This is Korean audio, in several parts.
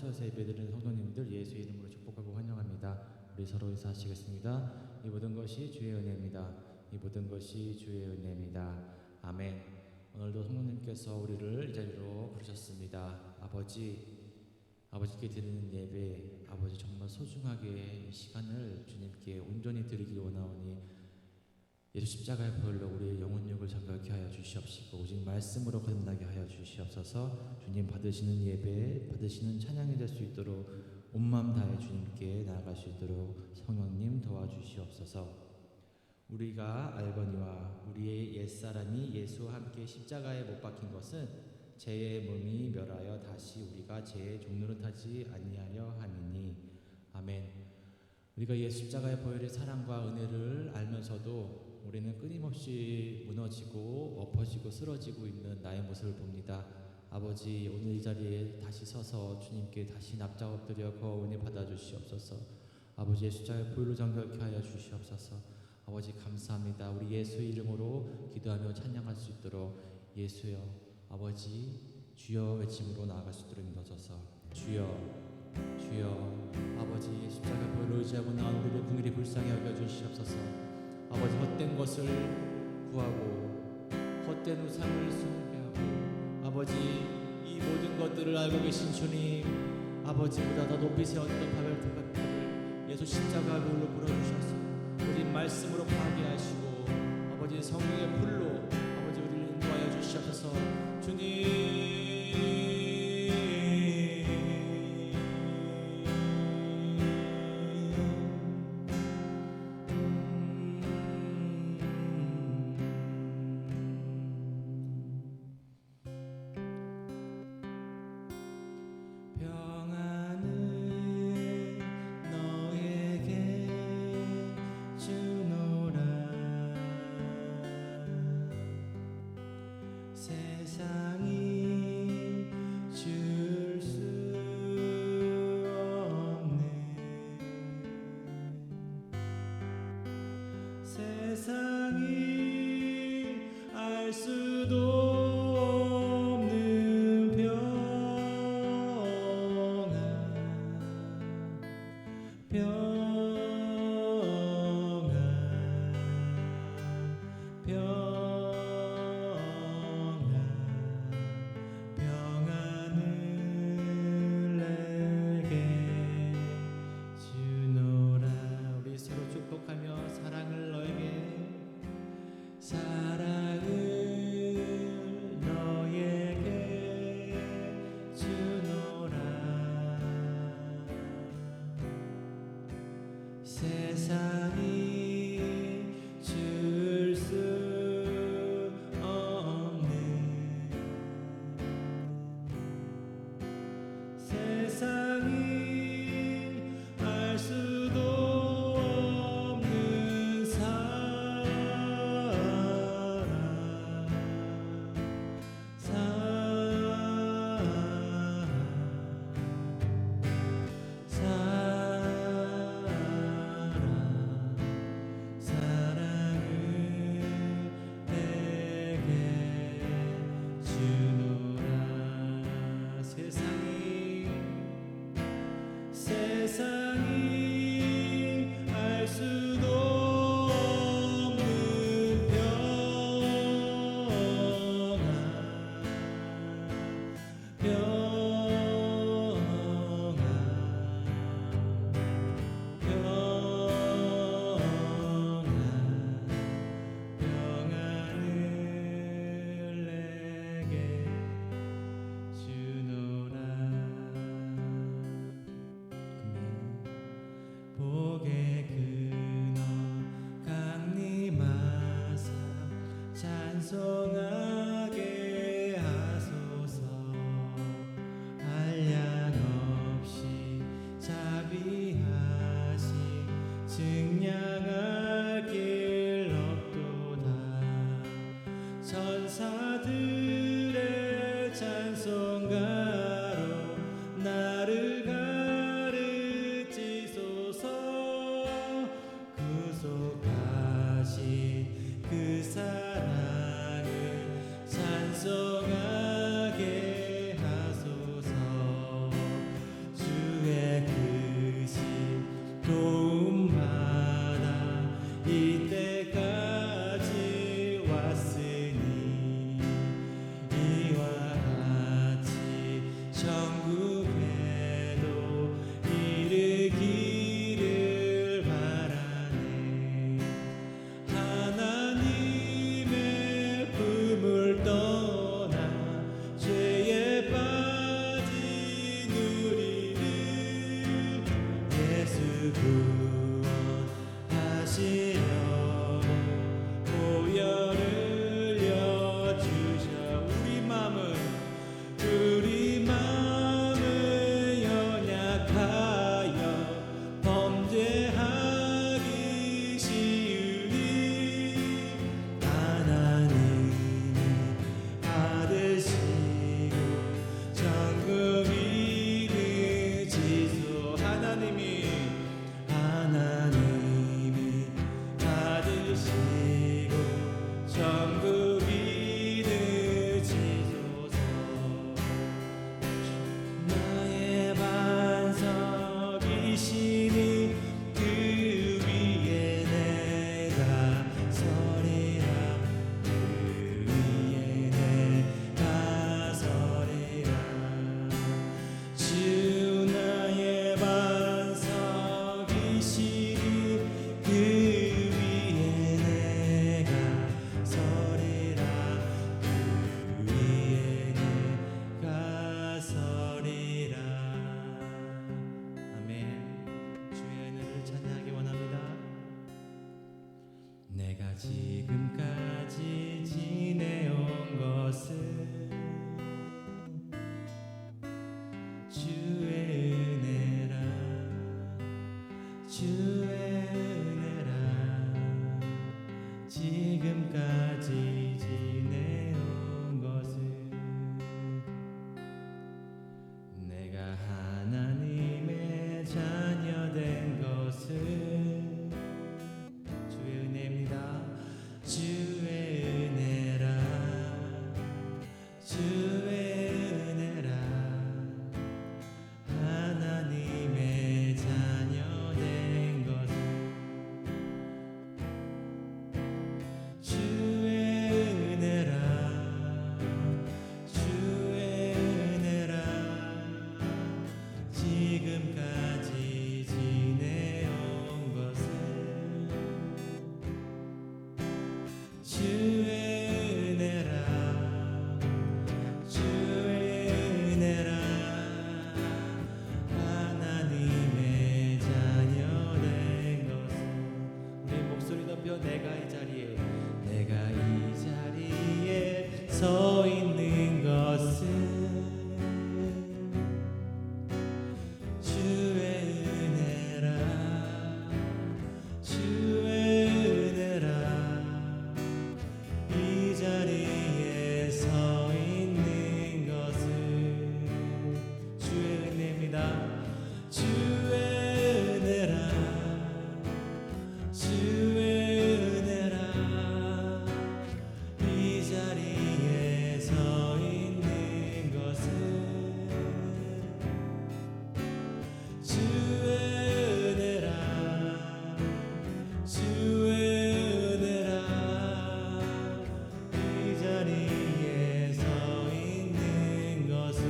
서서 예배드리는 성도님들 예수 이름으로 축복하고 환영합니다. 우리 서로 인사하시겠습니다. 이 모든 것이 주의 은혜입니다. 이 모든 것이 주의 은혜입니다. 아멘. 오늘도 성도님께서 우리를 이 자리로 부르셨습니다. 아버지께 드리는 예배, 아버지 정말 소중하게 이 시간을 주님께 온전히 드리기 원하오니 예수 십자가의 보혈로 우리의 영혼력을 정결케 하여 주시옵시고 오직 말씀으로 거듭나게 하여 주시옵소서. 주님 받으시는 예배, 받으시는 찬양이 될 수 있도록 온 마음 다해 주님께 나아갈 수 있도록 성령님 도와주시옵소서. 우리가 알거니와 우리의 옛사람이 예수와 함께 십자가에 못 박힌 것은 죄의 몸이 멸하여 다시 우리가 죄의 종로를 타지 아니하려 함이니. 아멘. 우리가 예수 십자가의 보혈의 사랑과 은혜를 알면서도 우리는 끊임없이 무너지고 엎어지고 쓰러지고 있는 나의 모습을 봅니다. 아버지, 오늘 이 자리에 다시 서서 주님께 다시 납작 엎드려 그 은혜 받아주시옵소서. 아버지, 예수 십자가의 보혈로 정결케 하여 주시옵소서. 아버지 감사합니다. 우리 예수 이름으로 기도하며 찬양할 수 있도록 예수여, 아버지 주여 외침으로 나아갈 수 있도록 믿어줘서 주여 주여. 아버지 십자가 보혈을 의지하고 나온 우리를 긍휼히 불쌍히 여겨주시옵소서. 아버지 헛된 것을 구하고 헛된 우상을 숭배하고 아버지 이 모든 것들을 알고 계신 주님, 아버지보다 더 높이 세웠던 바벨탑을 예수 십자가 보혈로 불어주셔서 우리 말씀으로 가게 하시고 아버지 성령의 불로 아버지 우리를 인도하여 주시옵소서. 주님 찬송하게 하소서. 주의 은혜라 지금까지 지내온 것은 내가 하나님의 자녀 된 것은 주의 은혜입니다. 주의 은혜라 주의 은혜라 하나님의 자녀 된 것은 주의 은혜라 주의 은혜라 지금까지 지내온 것은 주의 은혜라 주의 은혜라 하나님의 자녀 된 것은 우리 목소리 높여 내가 이 자리에 서 있는 것은 주의 은혜라 주의 은혜라 이 자리에 서 있는 것은 주의 은혜입니다. 주의 은혜라 주의 은혜라 이 자리에 서 있는 것은 주의 은혜라 주의 은혜라 이 자리에 서 있는 것은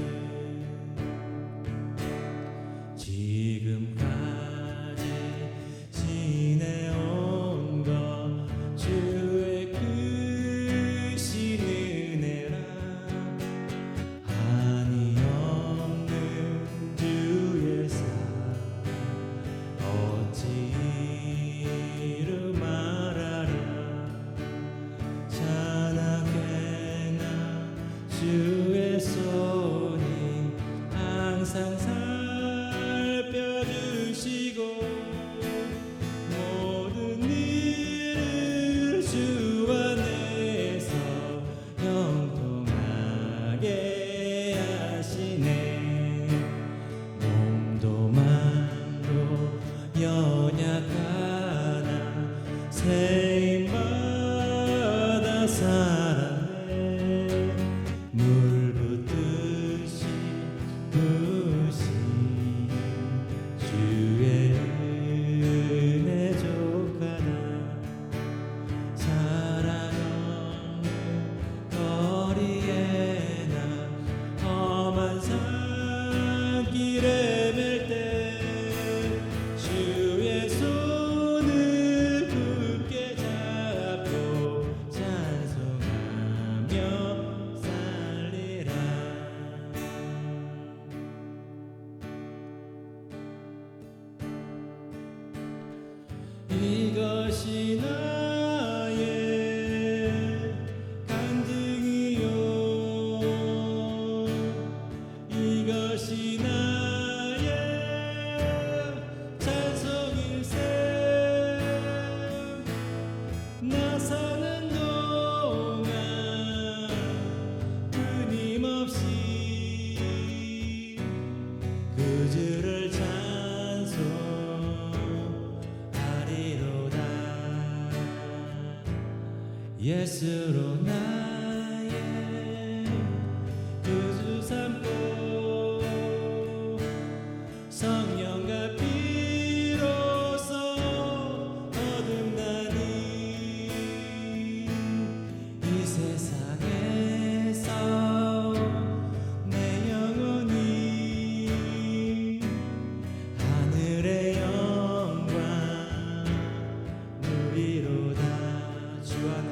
지금까지 지내온 것 주의 크신 은혜라 한이 없는 주의 사랑 어찌 이루 말하랴 찬하게나 주의 손이 항상 살펴주시고 모든 일을 주 안에서 형통하게 하시네 몸도 맘도 연약하나 세임받아 살아내 물 붓듯이 부으신 주의 은혜 족하다 사랑 없는 거리에 나 험한 산길에 맬 때 주의 손을 굳게 잡고 찬송하며 살리라 이것이 나의 간증이요 이것이 나의 찬송일세 나 사는 동안 끊임없이 그 주를 찬송하리로다 예수로 나의 구주 삼고 성령과 피로써 거듭나니 이 세상에서 내 영혼이 하늘의 영광 누리로다 주 안에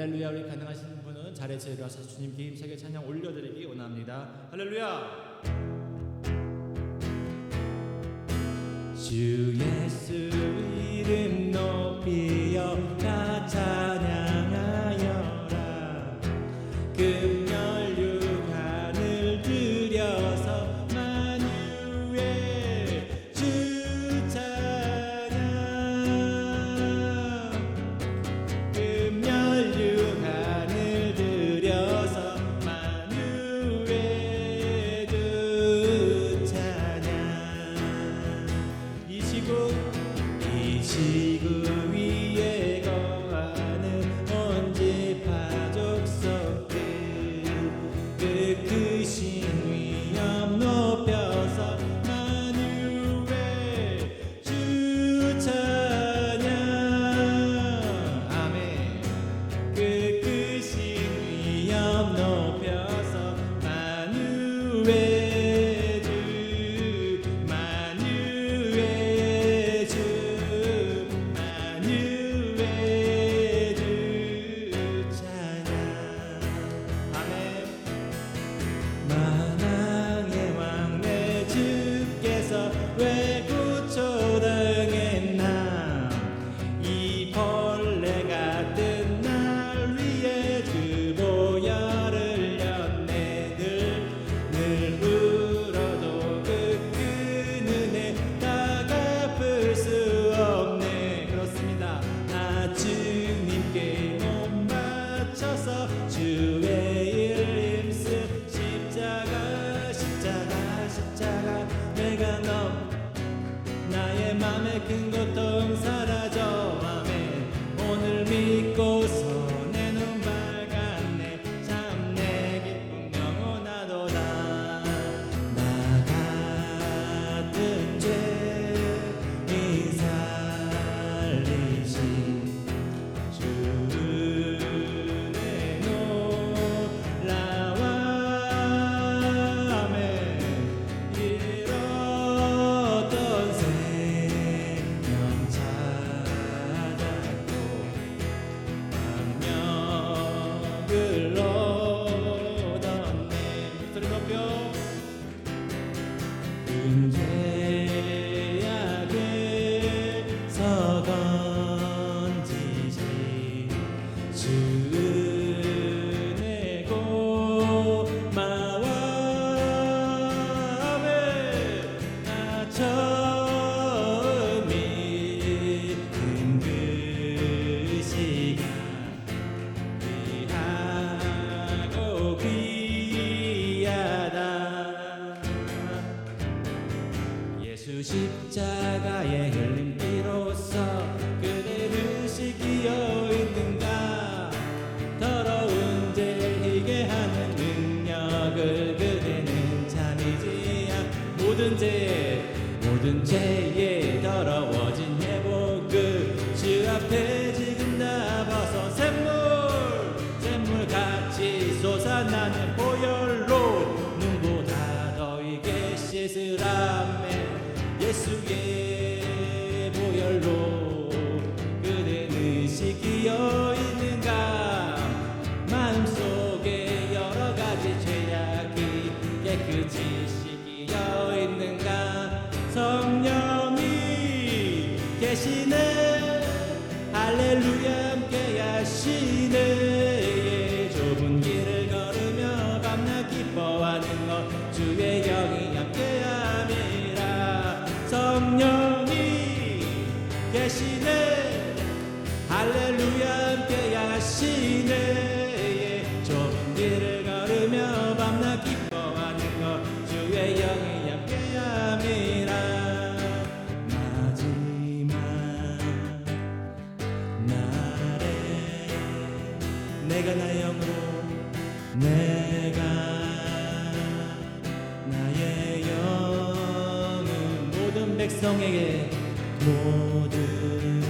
할렐루야. 우리 가능하신 분은 자리에서 일어나서 주님께 힘차게 찬양 올려드리기 원합니다. 할렐루야. 주 예수 이름 높이여 나 찬양하여라. 금열 유관을 들여서 만유의 주 찬양. 금열 유관을 들여서 만유의 주 찬양. 이 지구 위에 거하는 온 지파족 속들 그 크신 위엄 높여서 만유의 주 찬양. 아멘. 그 크신 위엄 높여서 만유의 주 만유의 주 만유의 주 찬양. 아멘. 만왕의 왕 내 주께서 왜 구초당했나. 이 벌레 같은 날 위해 주 보혈을 흘렸네. 늘 울어도 그 은혜 다 갚을 수 없네. 그렇습니다. 나 주님께 못 맞춰서 주의 일 힘쓰 십자가 십자가 십자가 내가 너 나의 맘에 큰 고통 사라져. 아멘. 오늘 믿고서 내 눈 밝았네. 참 내 기쁨 영원하도다. 나 같은 죄인 살리신 주 은혜 놀라워. 아멘. 잃었던 생명 찾았고 악명을 얻었네. 목소리 높여. 죄악에서 건지신 주 은혜 고마워. 아멘. 나 처음 믿은 그 시간 귀하고 귀하다. 예수 십자가의 흘림 피로써 그대를 씻기어 있는가. 더러운 죄 희게 하는 능력을 그대는 참이지야. 모든 죄에 더러워진 회복을 주 앞에 지금 다 벗어 샘물 같이 솟아나는 보혈로 눈보다 더이게 씻으라매. 예수의 보혈로 그대는 씻기어 있는가. 마음속에 여러 가지 죄악이 깨끗이 씻기어 있는가. 성령이 계시네. 할렐루야 함께 하시네. 좁은 길을 걸으며 밤낮 기뻐하는 것 주의 영이 함께 함이라. 성령이 계시네. 할렐루야 함께 하시네. 좁은 길을 걸으며 밤낮 기뻐하는 것 주의 영이 함께 함이라. 마지막 날에 내가 나의 영으로 내가 나의 영은 모든 백성에게 부어주리라.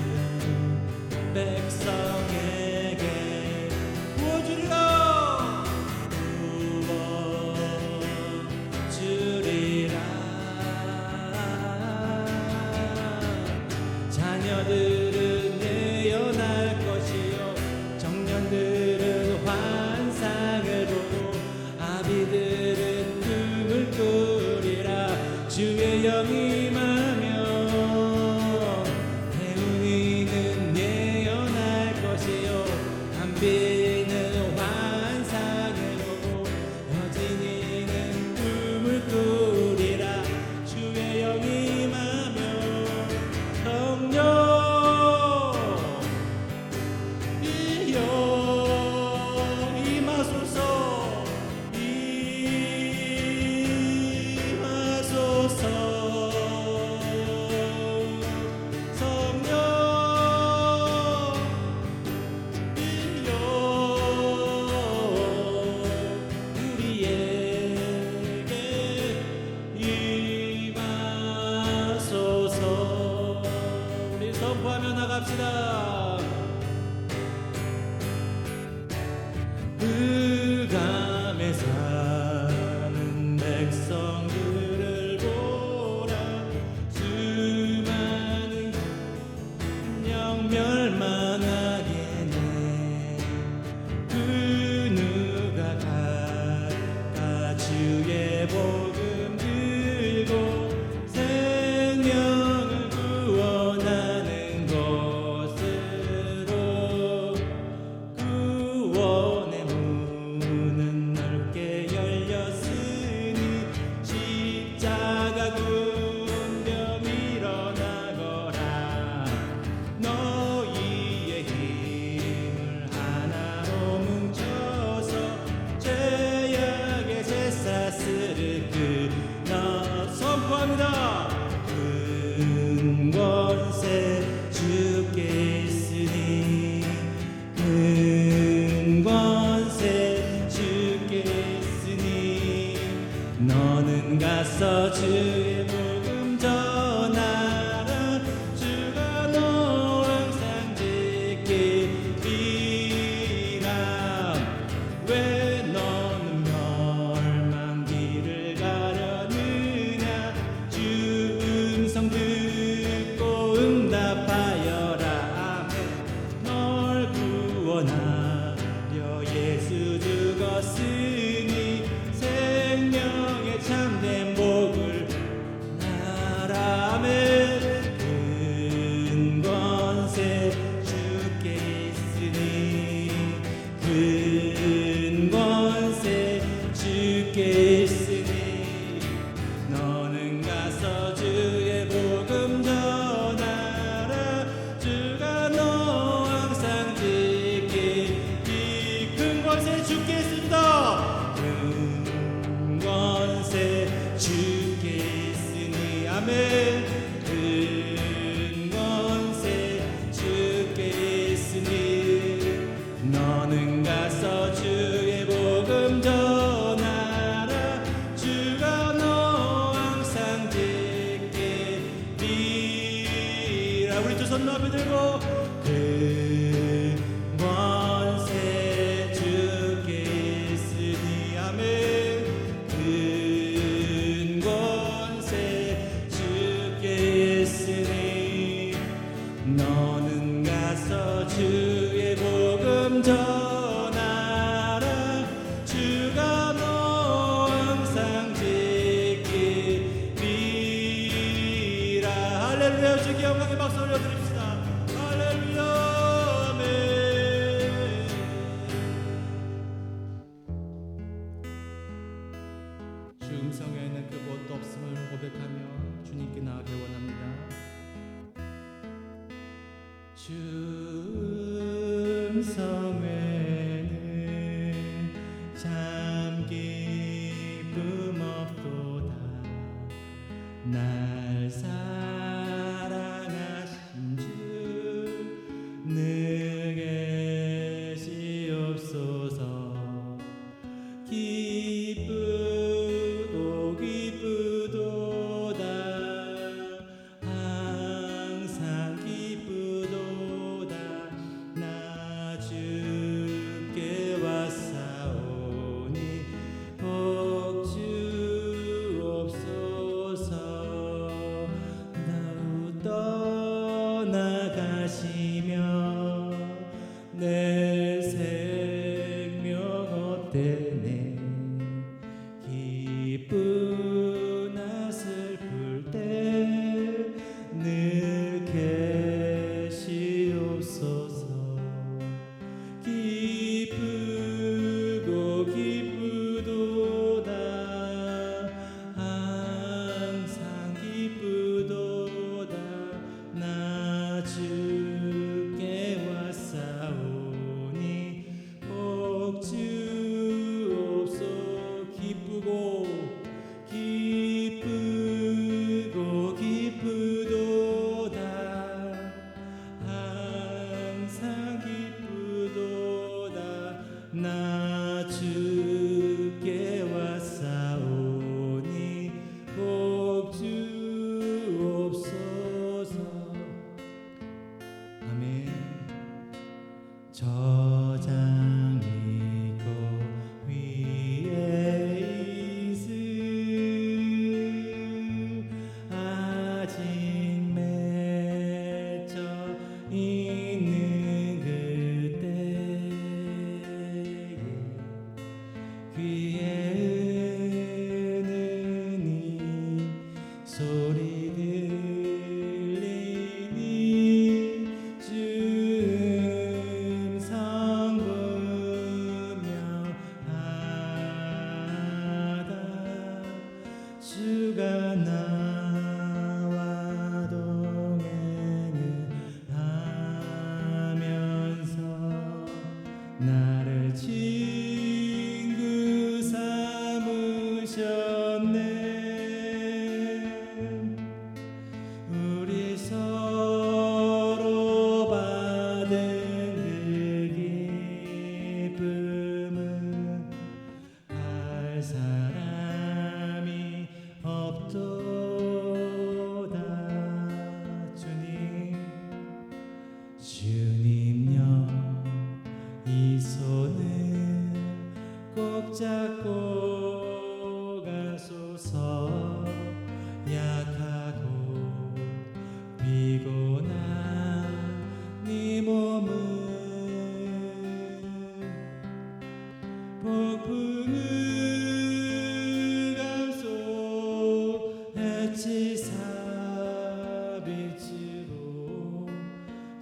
자녀들은 내어날 것이요 청년들 흑암에 사는 백성들을 보라. 수많은 영 멸망하겠네. 그 누가 갈까. 주의 복음 들고 생명을 구원하는 곳으로. 구원의 문은 넓게 열렸으니 십자가 군병 일어나거라. 너희의 힘을 하나로 뭉쳐서 죄악의 쇠사슬을 끊어 선포합니다. 큰 권세 주께 있으니 큰 권세 주께 있으니 너는 가서 주의 복음 전하라. 주가 너 항상 지키리라. 왜 너는 멸망길을 가려느냐. 주 음성 듣고 응답하여라. 널 구원하려 예수 죽었으니 생명의 참된 복을 나라매. 큰 권세 주께 있으니 큰 권세 주께 있으니 너는 가서 주의 복음 전하라. 주가 너 항상 지키리. 큰 권세 주께 있습니다. 큰 권세 주께 있으니 아멘. 큰 권세 주께 있으니 너는 가서 주의 복음 전하라. 주가 너 항상 지키리라. 우리 두 손 높이 들고 큰 권세 주께 있으니 아멘. 큰 권세 주께 있으니 너는 가서 주의 복음 전하라. 주가 너 항상 지키리라. 할렐루야. 주께 영광의 박수 올려드립시다. 할렐루야. 아멘. 주 음성에는 그것도 없음을 고백하며 주님께 나아가기 원합니다. 주 음성에는 참 기쁨 없도다. 날 사랑하신 주 늘 계시옵소서. 기쁘고 기쁘도다. 항상 기쁘도다. 나 주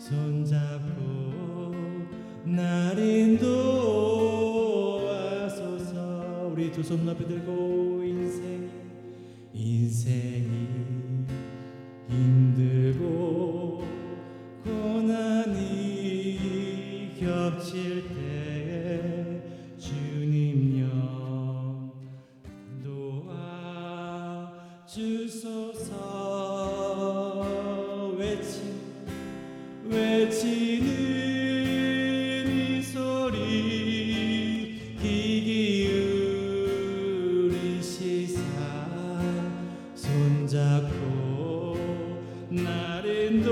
손잡고 날 인도하소서. 우리 두 손 높이 들고 인생이 힘들고 고난이 겹칠 때에 주님 도와주소서. 외치는 이 소리 귀 기울이시사 손잡고 날 인도하소서.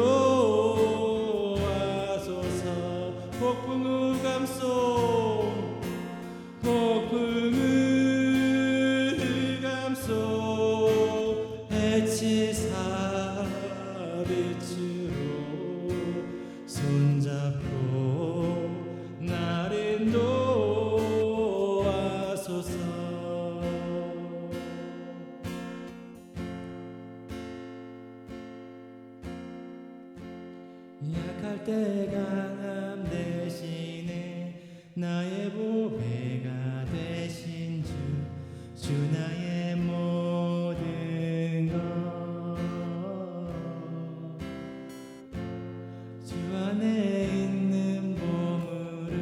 폭풍우 감속 해치사 빛으로 손잡고 날 인도하소서. 약할 때 강함 대신에 나의 보배가 되신 주 나의 모든 것. 주 안에 있는 보물을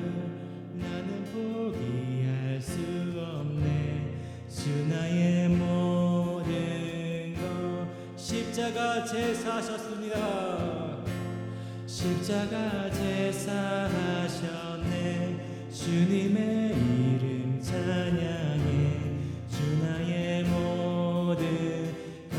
나는 포기할 수 없네. 주 나의 모든 것. 십자가 제사하셨습니다. 십자가 제사하셨네. 주님의 이름 찬양해. 주 나의 모든 것.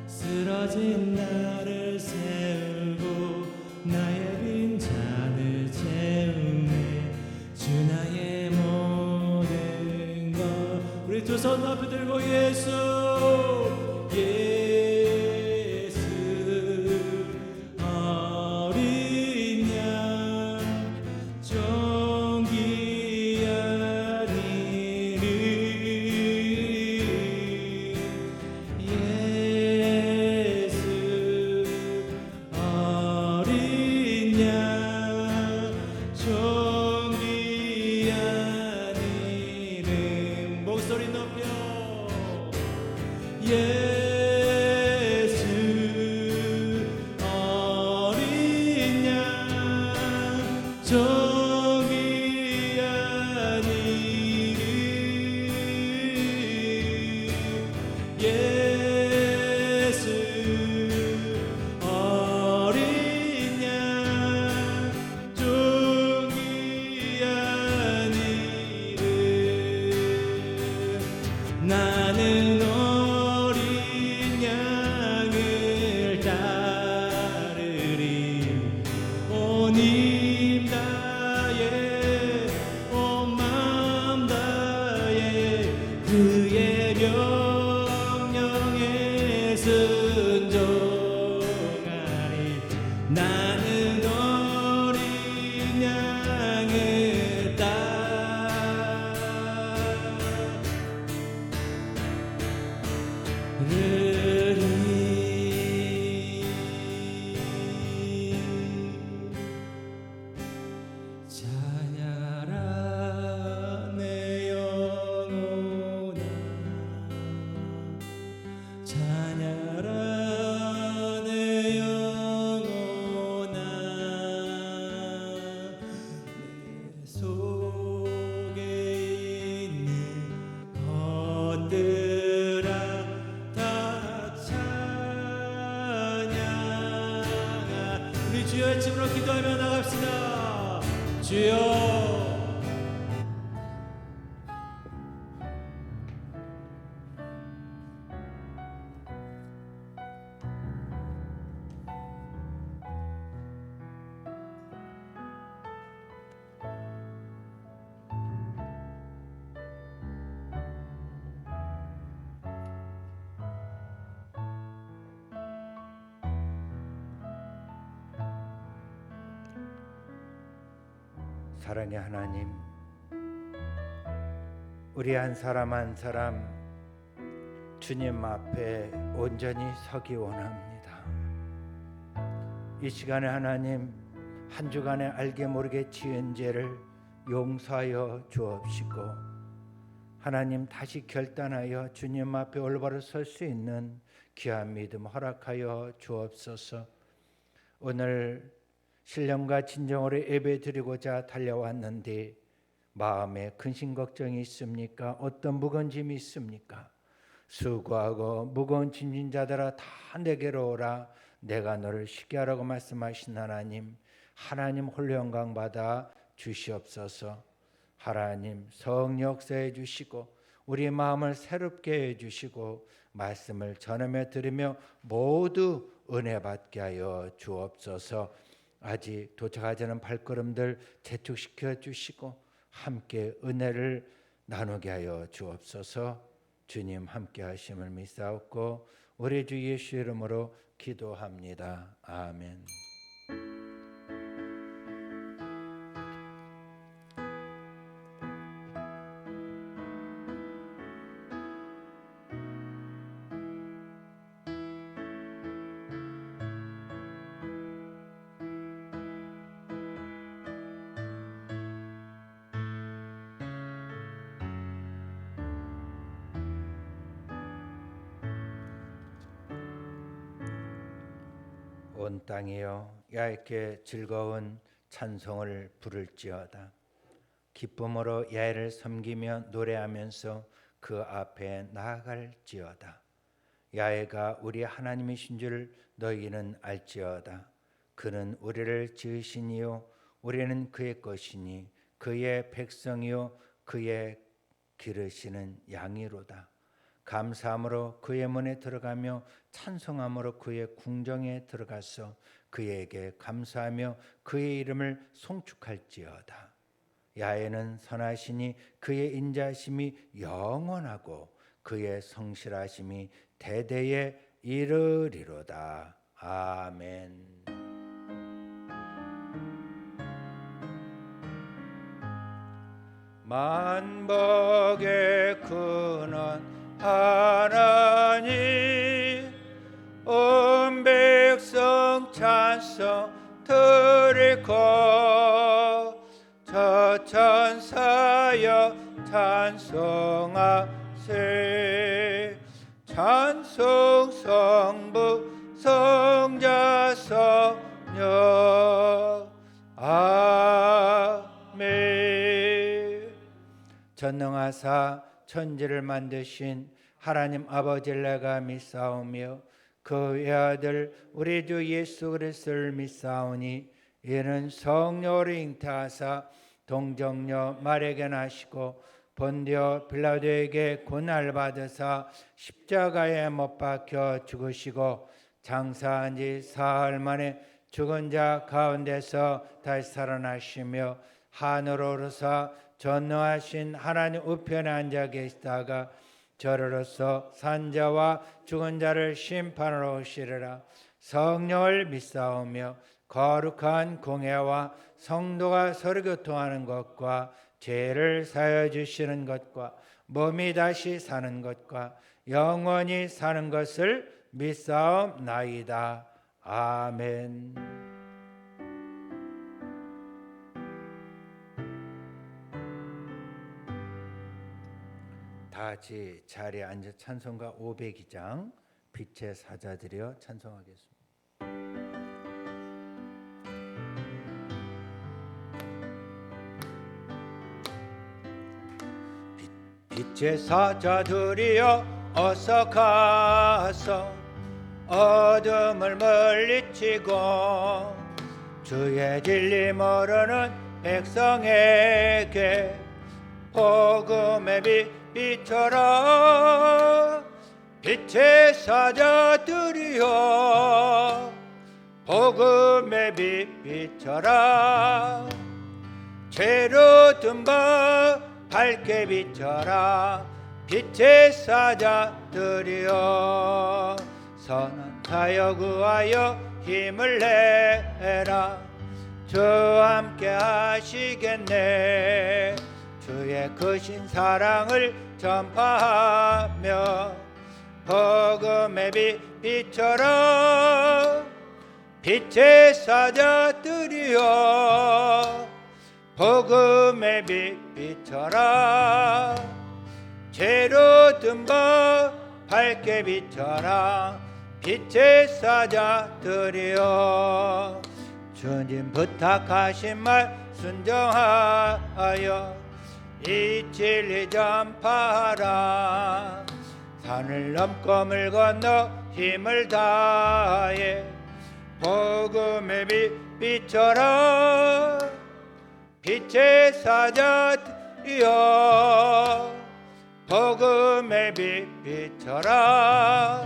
쓰러진 나를 세우고 나의 빈잔을 채우네. 주 나의 모든 것. 우리 두 손 높이 들고 예수 어린 양 존귀한 이름 예수 어린 양 존귀한 이름. 목소리 높여 예수 어린 양 존귀한 이름 예수 어린 양 존귀한 이름. 나는 어린 양을 따르리. 온 힘 다해 온 마음 다해 그의 명령에 순종하리. 나는 어린 양을 따르리. 찬양하라 내 영혼아. 찬양하라 내 영혼아. 내 속에 있는 것들아 다 찬양하. 우리 주여 외침으로 기도하며 나갑시다. 주여. 사랑의 하나님, 우리 한 사람 한 사람 주님 앞에 온전히 서기 원합니다. 이 시간에 하나님 한 주간에 알게 모르게 지은 죄를 용서하여 주옵시고 하나님 다시 결단하여 주님 앞에 올바로 설 수 있는 귀한 믿음 허락하여 주옵소서. 오늘 신령과 진정으로 예배 드리고자 달려왔는데 마음에 근심 걱정이 있습니까? 어떤 무거운 짐이 있습니까? 수고하고 무거운 짐진 자들아 다 내게로 오라. 내가 너를 쉬게 하라고 말씀하신 하나님 홀로 영광 받아 주시옵소서. 하나님 성령 역사해 주시고 우리 마음을 새롭게 해 주시고 말씀을 전하며 들으며 모두 은혜 받게 하여 주옵소서. 아직 도착하지 않은 발걸음들 재촉시켜 주시고 함께 은혜를 나누게 하여 주옵소서. 주님 함께 하심을 믿사옵고 우리 주 예수 이름으로 기도합니다. 아멘. 온 땅이여 야훼께 즐거운 찬송을 부를지어다. 기쁨으로 야훼를 섬기며 노래하면서 그 앞에 나아갈지어다. 야훼가 우리 하나님이신 줄 너희는 알지어다. 그는 우리를 지으시니요 우리는 그의 것이니 그의 백성이요 그의 기르시는 양이로다. 감사함으로 그의 문에 들어가며 찬송함으로 그의 궁정에 들어가서 그에게 감사하며 그의 이름을 송축할지어다. 야훼는 선하시니 그의 인자심이 영원하고 그의 성실하심이 대대에 이르리로다. 아멘. 만복의 근원 하나님 온 백성 찬송 드리고 저 천사여 찬송하세. 찬송 성부 성자 성령 아멘. 전능하사 천지를 만드신 하나님 아버지를 내가 믿사오며 그 외아들 우리 주 예수 그리스도를 믿사오니 이는 성령으로 잉태하사 동정녀 마리아에게 나시고 본디오 빌라도에게 고난을 받으사 십자가에 못 박혀 죽으시고 장사한 지 사흘 만에 죽은 자 가운데서 다시 살아나시며 하늘로 오르사 전능하신 하나님 우편에 앉아 계시다가 저로서 산자와 죽은 자를 심판하러 오시리라. 성령을 믿사오며 거룩한 공회와 성도가 서로 교통하는 것과 죄를 사하여 주시는 것과 몸이 다시 사는 것과 영원히 사는 것을 믿사옵나이다. 아멘. 다 같이 자리에 앉아 찬송가 502장 빛의 사자들이여 찬송하겠습니다. 빛의 사자들이여 어서 가서 어둠을 물리치고 주의 진리 모르는 백성에게 복음의 빛 비춰라. 빛의 사자들이여 복음의 빛 비춰라. 죄로 든 바 밝게 비춰라. 빛의 사자들이여 선하여 구하여 힘을 내라. 주와 함께 하시겠네. 주의 크신 사랑을 전파하며 복음의 빛처럼 빛의 사자들이여 복음의 빛처럼 죄로 든 법 밝게 비춰라 빛의 사자들이여 주님 부탁하신 말 순종하여 이 진리 전파하라 산을 넘고 물 건너 힘을 다해 복음의 빛처럼 빛의 사자들이여 복음의 빛처럼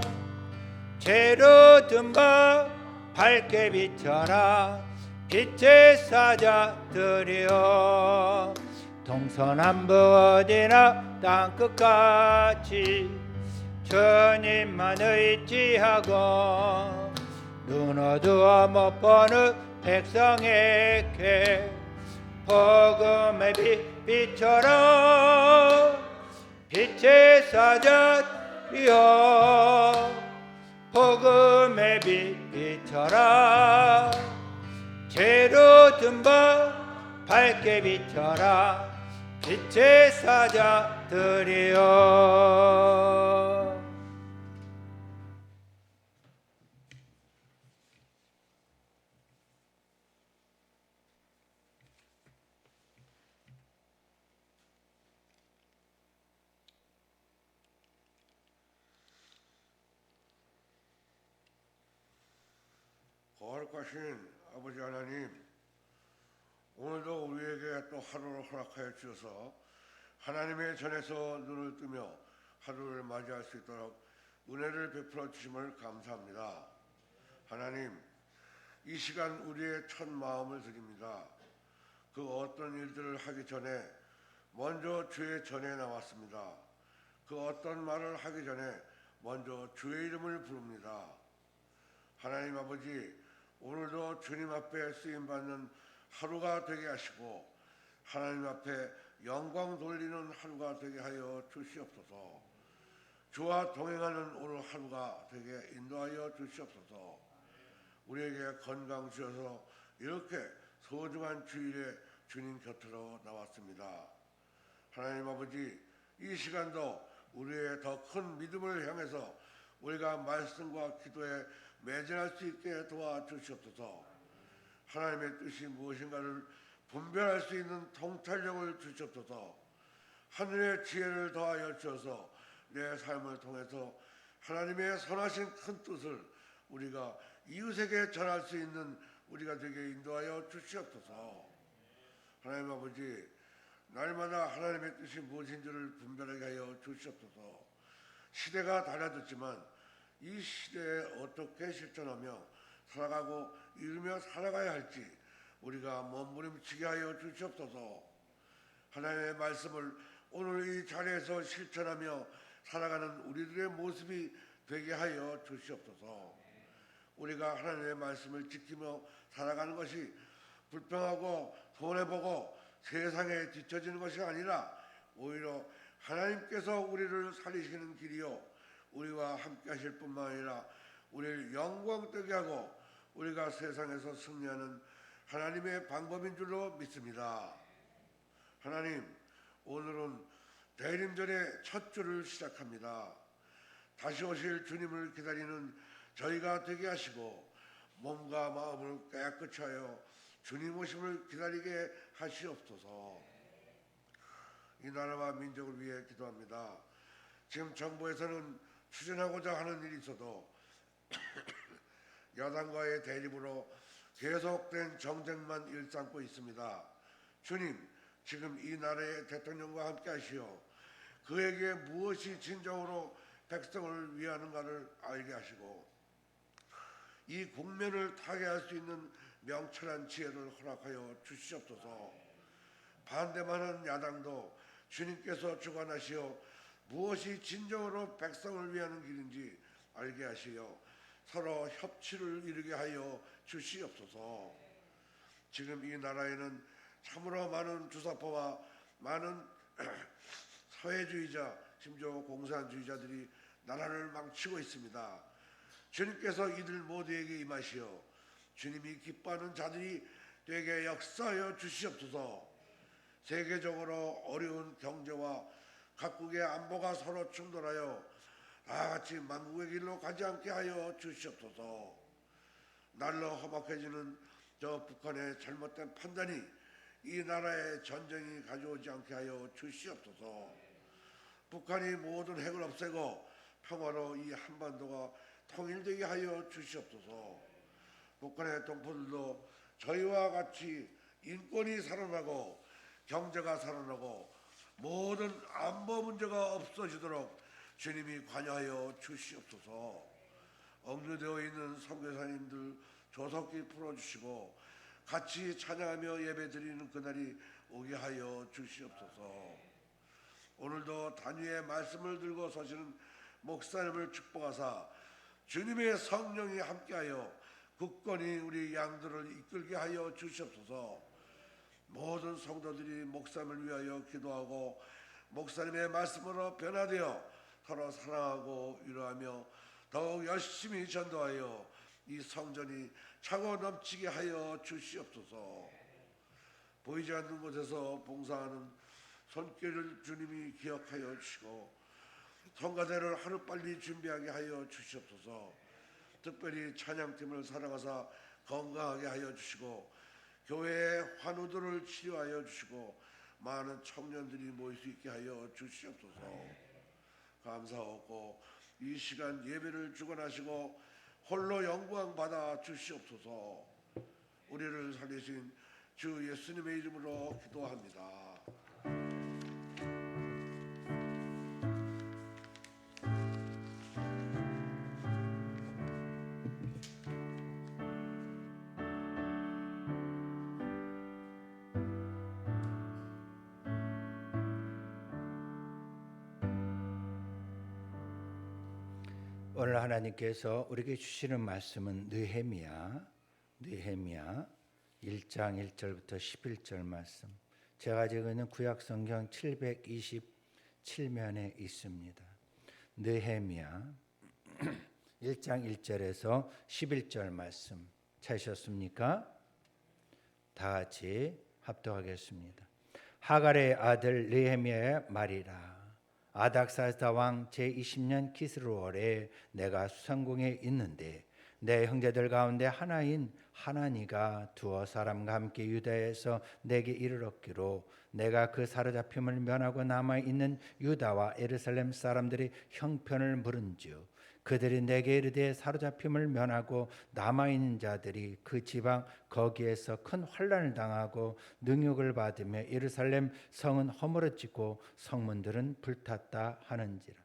죄로 든 법 밝게 비춰라 빛의 사자들이여 동서남북 어디나 땅끝까지 주님만 의지하고 눈 어두워 못 보는 백성에게 복음의 빛처럼 빛의 사자여 복음의 빛처럼 죄로 든 법 밝게 비춰라 빛의 사자들이여 거룩하신 아버지 하나님, 오늘도 우리에게 또 하루를 허락하여 주셔서 하나님의 전에서 눈을 뜨며 하루를 맞이할 수 있도록 은혜를 베풀어 주심을 감사합니다. 하나님, 이 시간 우리의 첫 마음을 드립니다. 그 어떤 일들을 하기 전에 먼저 주의 전에 나왔습니다. 그 어떤 말을 하기 전에 먼저 주의 이름을 부릅니다. 하나님 아버지, 오늘도 주님 앞에 쓰임받는 하루가 되게 하시고 하나님 앞에 영광 돌리는 하루가 되게 하여 주시옵소서. 주와 동행하는 오늘 하루가 되게 인도하여 주시옵소서. 우리에게 건강 주셔서 이렇게 소중한 주일에 주님 곁으로 나왔습니다. 하나님 아버지, 이 시간도 우리의 더 큰 믿음을 향해서 우리가 말씀과 기도에 매진할 수 있게 도와주시옵소서. 하나님의 뜻이 무엇인가를 분별할 수 있는 통찰력을 주시옵소서. 하늘의 지혜를 더하여 주셔서 내 삶을 통해서 하나님의 선하신 큰 뜻을 우리가 이웃에게 전할 수 있는 우리가 되게 인도하여 주시옵소서. 하나님 아버지, 날마다 하나님의 뜻이 무엇인지를 분별하게 하여 주시옵소서. 시대가 달라졌지만 이 시대에 어떻게 실천하며 살아가고 이루며 살아가야 할지 우리가 몸부림치게 하여 주시옵소서. 하나님의 말씀을 오늘 이 자리에서 실천하며 살아가는 우리들의 모습이 되게 하여 주시옵소서. 우리가 하나님의 말씀을 지키며 살아가는 것이 불평하고 손해보고 세상에 뒤처지는 것이 아니라 오히려 하나님께서 우리를 살리시는 길이요 우리와 함께 하실 뿐만 아니라 우리를 영광되게 하고 우리가 세상에서 승리하는 하나님의 방법인 줄로 믿습니다. 하나님, 오늘은 대림절의 첫 주를 시작합니다. 다시 오실 주님을 기다리는 저희가 되게 하시고 몸과 마음을 깨끗이 하여 주님 오심을 기다리게 하시옵소서. 이 나라와 민족을 위해 기도합니다. 지금 정부에서는 추진하고자 하는 일이 있어도 야당과의 대립으로 계속된 정쟁만 일삼고 있습니다. 주님, 지금 이 나라의 대통령과 함께 하시어 그에게 무엇이 진정으로 백성을 위하는가를 알게 하시고 이 국면을 타개할 수 있는 명철한 지혜를 허락하여 주시옵소서. 반대하는 야당도 주님께서 주관하시어 무엇이 진정으로 백성을 위하는 길인지 알게 하시어 서로 협치를 이루게 하여 주시옵소서. 지금 이 나라에는 참으로 많은 주사파와 많은 사회주의자, 심지어 공산주의자들이 나라를 망치고 있습니다. 주님께서 이들 모두에게 임하시어 주님이 기뻐하는 자들이 되게 역사하여 주시옵소서. 세계적으로 어려운 경제와 각국의 안보가 서로 충돌하여 다같이 만국의 길로 가지 않게 하여 주시옵소서. 날로 험악해지는 저 북한의 잘못된 판단이 이 나라에 전쟁이 가져오지 않게 하여 주시옵소서. 북한이 모든 핵을 없애고 평화로 이 한반도가 통일되게 하여 주시옵소서. 북한의 동포들도 저희와 같이 인권이 살아나고 경제가 살아나고 모든 안보 문제가 없어지도록 주님이 관여하여 주시옵소서. 억류되어 있는 선교사님들 조속히 풀어주시고 같이 찬양하며 예배드리는 그날이 오게 하여 주시옵소서. 오늘도 단위의 말씀을 들고 서시는 목사님을 축복하사 주님의 성령이 함께하여 굳건히 우리 양들을 이끌게 하여 주시옵소서. 모든 성도들이 목사님을 위하여 기도하고 목사님의 말씀으로 변화되어 서로 사랑하고 위로하며 더욱 열심히 전도하여 이 성전이 차고 넘치게 하여 주시옵소서. 보이지 않는 곳에서 봉사하는 손길을 주님이 기억하여 주시고 성가대를 하루빨리 준비하게 하여 주시옵소서. 특별히 찬양팀을 사랑하사 건강하게 하여 주시고 교회의 환우들을 치료하여 주시고 많은 청년들이 모일 수 있게 하여 주시옵소서. 감사하고 이 시간 예배를 주관하시고 홀로 영광 받아 주시옵소서. 우리를 살리신 주 예수님의 이름으로 기도합니다. 오늘 하나님께서 우리에게 주시는 말씀은 느헤미야 1장 1절부터 11절 말씀. 제가 지고 있는 구약성경 727면에 있습니다. 느헤미야 1장 1절에서 11절 말씀 찾으셨습니까? 다 같이 합독하겠습니다. 하갈의 아들 느헤미야의 말이라. 아닥사스다 왕 제20년 기스루월에 내가 수상궁에 있는데 내 형제들 가운데 하나인 하나니가 두어 사람과 함께 유다에서 내게 이르렀기로 내가 그 사로잡힘을 면하고 남아있는 유다와 예루살렘 사람들이 형편을 물은즉 그들이 내게 이르되 사로잡힘을 면하고 남아있는 자들이 그 지방 거기에서 큰 환난을 당하고 능욕을 받으며 예루살렘 성은 허물어지고 성문들은 불탔다 하는지라.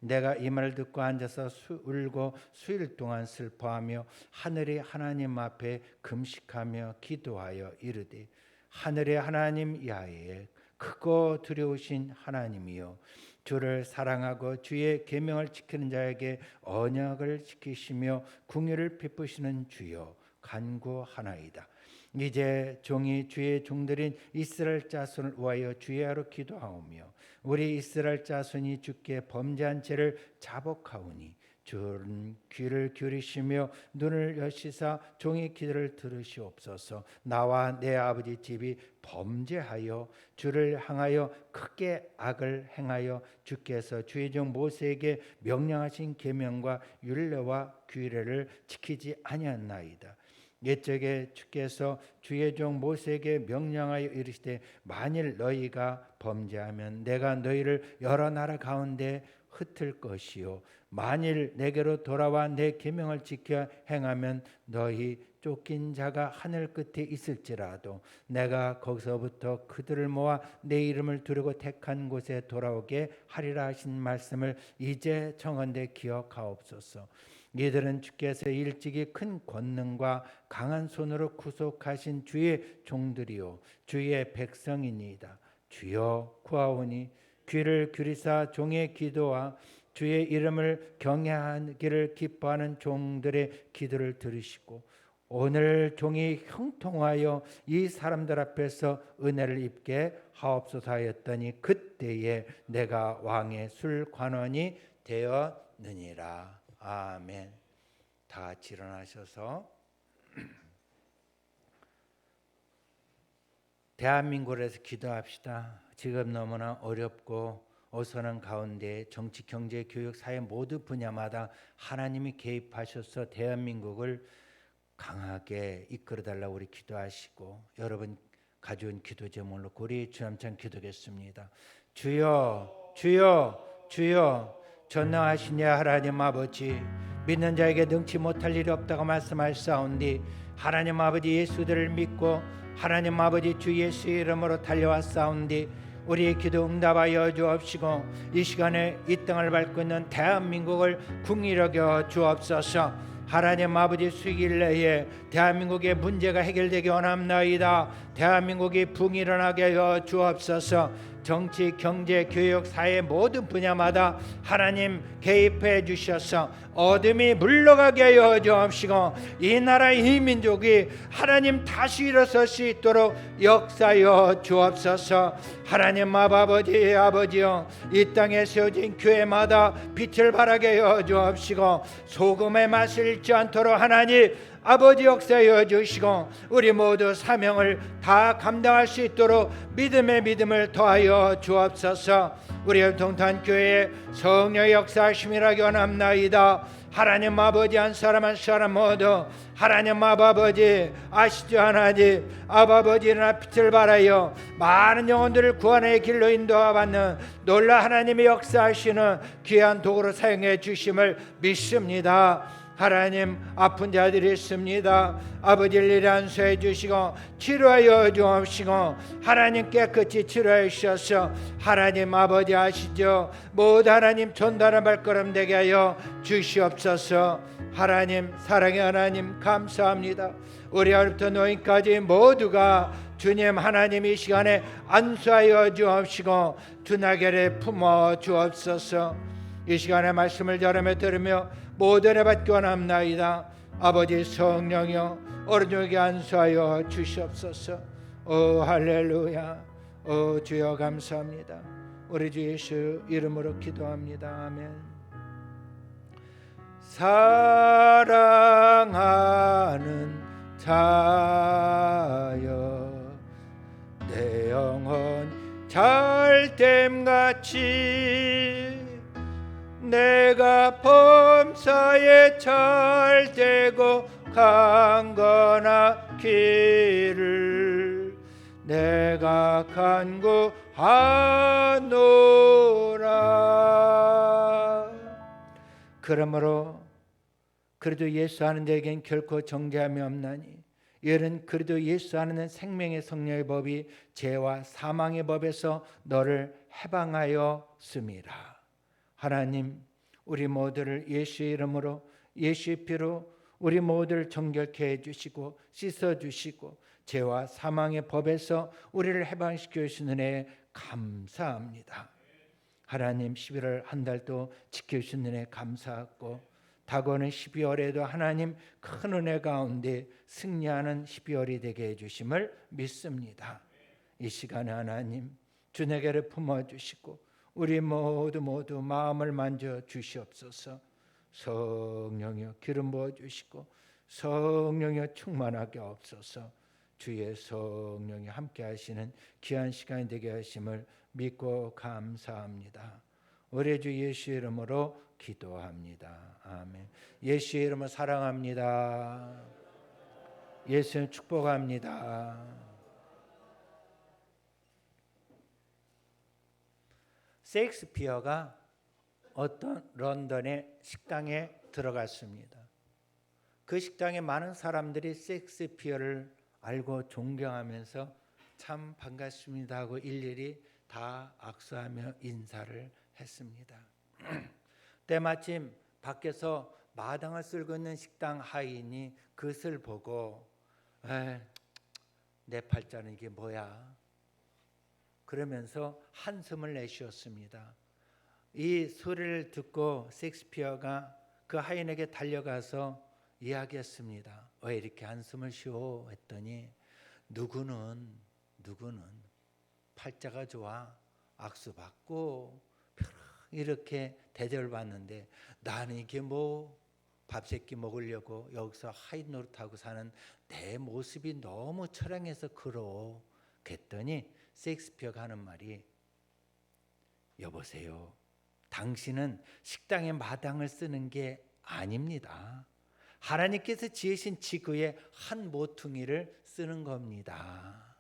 내가 이 말을 듣고 앉아서 울고 수일 동안 슬퍼하며 하늘의 하나님 앞에 금식하며 기도하여 이르되 하늘의 하나님 야훼 크고 두려우신 하나님이여 주를 사랑하고 주의 계명을 지키는 자에게 언약을 지키시며 궁유를 베푸시는 주여 간구하나이다. 이제 종이 주의 종들인 이스라엘 자손을 위하여 주야로 기도하오며 우리 이스라엘 자손이 주께 범죄한 죄를 자복하오니 주는 귀를 기울이시며 눈을 여시사 종의 기도를 들으시옵소서. 나와 내 아버지 집이 범죄하여 주를 향하여 크게 악을 행하여 주께서 주의 종 모세에게 명령하신 계명과 율례와 규례를 지키지 아니하나이다. 옛적에 주께서 주의 종 모세에게 명령하여 이르시되 만일 너희가 범죄하면 내가 너희를 여러 나라 가운데 흩을 것이요 만일 내게로 돌아와 내 계명을 지켜 행하면 너희 쫓긴 자가 하늘 끝에 있을지라도 내가 거기서부터 그들을 모아 내 이름을 두르고 택한 곳에 돌아오게 하리라 하신 말씀을 이제 청컨대 기억하옵소서. 이들은 주께서 일찍이 큰 권능과 강한 손으로 구속하신 주의 종들이요 주의 백성이니이다. 주여 구하오니 귀를 기울이사 종의 기도와 주의 이름을 경외하기를 기뻐하는 종들의 기도를 들으시고 오늘 종이 형통하여 이 사람들 앞에서 은혜를 입게 하옵소서 하였더니 그때에 내가 왕의 술관원이 되어 되었느니라. 아멘. 다 같이 일어나셔서 대한민국에서 기도합시다. 지금 너무나 어렵고 어선한 가운데 정치, 경제, 교육, 사회 모두 분야마다 하나님이 개입하셔서 대한민국을 강하게 이끌어달라고 우리 기도하시고, 여러분 가져온 기도 제목으로 우리 주 함께 기도하겠습니다. 주여 주여 주여, 전능하신 하나님 아버지, 믿는 자에게 능치 못할 일이 없다고 말씀하셨사온디 하나님 아버지 예수들을 믿고 하나님 아버지 주 예수의 이름으로 달려왔사온디 우리의 기도 응답하여 주옵시고, 이 시간에 이 땅을 밟고 있는 대한민국을 긍휼히 여겨 주옵소서. 하나님 아버지 수일 내에 대한민국의 문제가 해결되기 원합나이다. 대한민국이 붕이 일어나게 하여 주옵소서. 정치, 경제, 교육, 사회 모든 분야마다 하나님 개입해 주셔서 어둠이 물러가게 하여 주옵시고, 이 나라 이 민족이 하나님 다시 일어설 수 있도록 역사하여 주옵소서. 하나님 아버지요, 이 땅에 세워진 교회마다 빛을 발하게 하여 주옵시고, 소금의 맛을 잃지 않도록 하나님 아버지 역사하여 주시고, 우리 모두 사명을 다 감당할 수 있도록 믿음의 믿음을 더하여 주옵소서. 우리 동탄교회에 성령의 역사하심이라기 원합나이다. 하나님 아버지 한 사람 한 사람 모두 하나님 아버지 아시죠? 하나님 아버지 일어나 빛을 발하여 많은 영혼들을 구원의 길로 인도하받는 놀라 하나님의 역사하시는 귀한 도구로 사용해 주심을 믿습니다. 하나님 아픈 자들이 있습니다. 아버지를 일 안수해 주시고 치료하여 주옵시고, 하나님 깨끗이 치료해 주셔서 하나님 아버지 아시죠? 모두 하나님 전달한 발걸음 되게 하여 주시옵소서. 하나님 사랑의 하나님 감사합니다. 우리 어려부터 노인까지 모두가 주님 하나님 이 시간에 안수하여 주옵시고 주나게를 품어 주옵소서. 이 시간에 말씀을 저렴에 들으며 모든 받기 원합나이다. 아버지 성령여 어른에게 안수하여 주시옵소서. 오 할렐루야. 오 주여 감사합니다. 우리 주 예수 이름으로 기도합니다. 아멘. 사랑하는 자여, 내 영혼 잘됨같이 내가 범사에 잘되고 강건하기를 내가 간구하노라. 그러므로 그래도 예수 아는 자에겐 결코 정죄함이 없나니, 이는 그래도 예수 아는 생명의 성령의 법이 죄와 사망의 법에서 너를 해방하였음이라. 하나님 우리 모두를 예수의 이름으로 예수의 피로 우리 모두를 정결케 해주시고 씻어주시고 죄와 사망의 법에서 우리를 해방시켜 주신 은혜에 감사합니다. 하나님 11월 한 달도 지켜주신 은혜에 감사하고, 다가오는 12월에도 하나님 큰 은혜 가운데 승리하는 12월이 되게 해주심을 믿습니다. 이 시간에 하나님 주내게를 품어주시고 우리 모두 마음을 만져 주시옵소서. 성령여 기름 부어 주시고 성령여 충만하게 없소서. 주의 성령이 함께 하시는 귀한 시간이 되게 하심을 믿고 감사합니다. 우리 주 예수 이름으로 기도합니다. 아멘. 예수의 이름으로 사랑합니다. 예수님 축복합니다. 셰익스피어가 어떤 런던의 식당에 들어갔습니다. 그 식당에 많은 사람들이 셰익스피어를 알고 존경하면서 참 반갑습니다 하고 일일이 다 악수하며 인사를 했습니다. 때마침 밖에서 마당을 쓸고 있는 식당 하인이 그것을 보고 내 팔자는 이게 뭐야? 그러면서 한숨을 내쉬었습니다. 이 소리를 듣고 셰익스피어가 그 하인에게 달려가서 이야기했습니다. 왜 이렇게 한숨을 쉬어? 했더니 누구는 팔자가 좋아 악수받고 이렇게 대접을 받는데 나는 이게 뭐 밥 세끼 먹으려고 여기서 하인 노릇하고 사는 내 모습이 너무 처량해서 그러. 그랬더니 셰익스피어가 하는 말이 여보세요. 당신은 식당의 마당을 쓰는 게 아닙니다. 하나님께서 지으신 지구의 한 모퉁이를 쓰는 겁니다.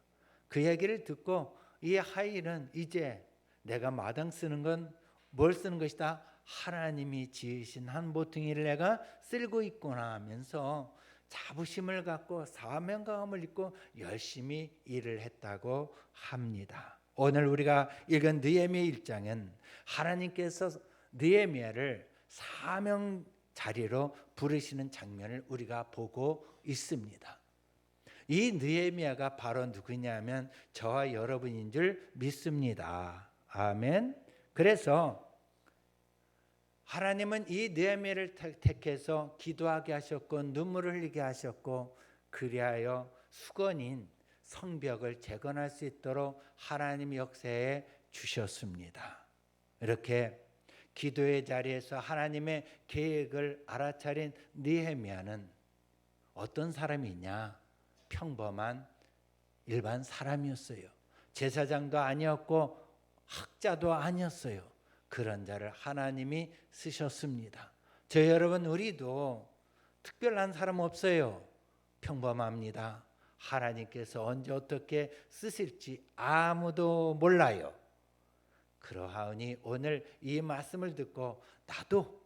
그 얘기를 듣고 이 하인은 이제 내가 마당 쓰는 건 뭘 쓰는 것이다? 하나님이 지으신 한 모퉁이를 내가 쓸고 있구나 하면서 자부심을 갖고 사명감을 입고 열심히 일을 했다고 합니다. 오늘 우리가 읽은 느헤미야 1장은 하나님께서 느헤미야를 사명 자리로 부르시는 장면을 우리가 보고 있습니다. 이 느헤미야가 바로 누구냐면 저와 여러분인 줄 믿습니다. 아멘. 그래서 하나님은 이 느헤미야를 택해서 기도하게 하셨고 눈물을 흘리게 하셨고 그리하여 수건인 성벽을 재건할 수 있도록 하나님 역사에 주셨습니다. 이렇게 기도의 자리에서 하나님의 계획을 알아차린 느헤미야는 어떤 사람이냐? 평범한 일반 사람이었어요. 제사장도 아니었고 학자도 아니었어요. 그런 자를 하나님이 쓰셨습니다. 저 여러분 우리도 특별한 사람 없어요. 평범합니다. 하나님께서 언제 어떻게 쓰실지 아무도 몰라요. 그러하오니 오늘 이 말씀을 듣고 나도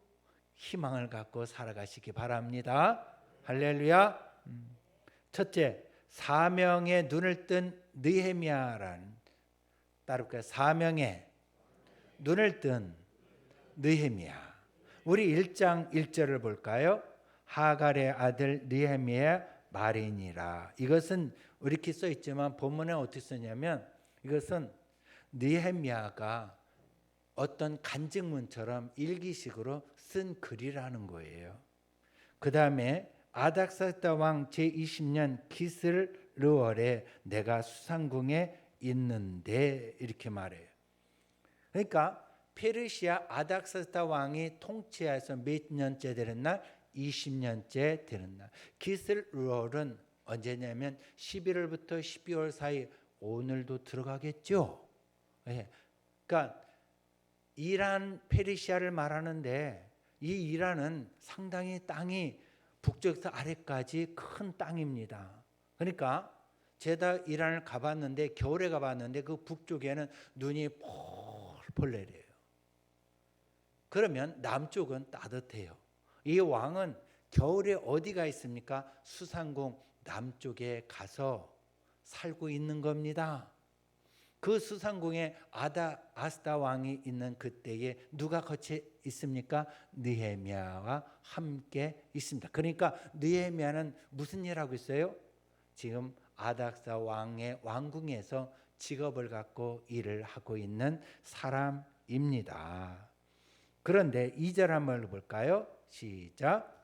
희망을 갖고 살아가시기 바랍니다. 할렐루야. 첫째, 사명에 눈을 뜬 느헤미야라는 따를까요? 사명에 눈을 뜬 느헤미야. 우리 1장 1절을 볼까요? 하갈의 아들 느헤미야 말이니라. 이것은 이렇게 써 있지만 본문에 어떻게 쓰냐면 이것은 느헤미야가 어떤 간증문처럼 일기식으로 쓴 글이라는 거예요. 그 다음에 아닥사스다 왕 제20년 기슬르월에 내가 수상궁에 있는데 이렇게 말해요. 그러니까 페르시아 아닥사스다 왕이 통치해서 몇 년째 되는 날? 20년째 되는 날. 기슬르월은 언제냐면 11월부터 12월 사이 오늘도 들어가겠죠. 예. 그러니까 이란 페르시아를 말하는데 이 이란은 상당히 땅이 북쪽에서 아래까지 큰 땅입니다. 그러니까 제가 이란을 가봤는데 겨울에 가봤는데 그 북쪽에는 눈이 폴폴 내려요. 그러면 남쪽은 따뜻해요. 이 왕은 겨울에 어디가 있습니까? 수상궁 남쪽에 가서 살고 있는 겁니다. 그 수상궁에 아스다 왕이 있는 그때에 누가 거쳐 있습니까? 느헤미야와 함께 있습니다. 그러니까 느헤미야는 무슨 일 하고 있어요? 지금 아닥사 왕의 왕궁에서 직업을 갖고 일을 하고 있는 사람입니다. 그런데 2절 한번 볼까요? 시작.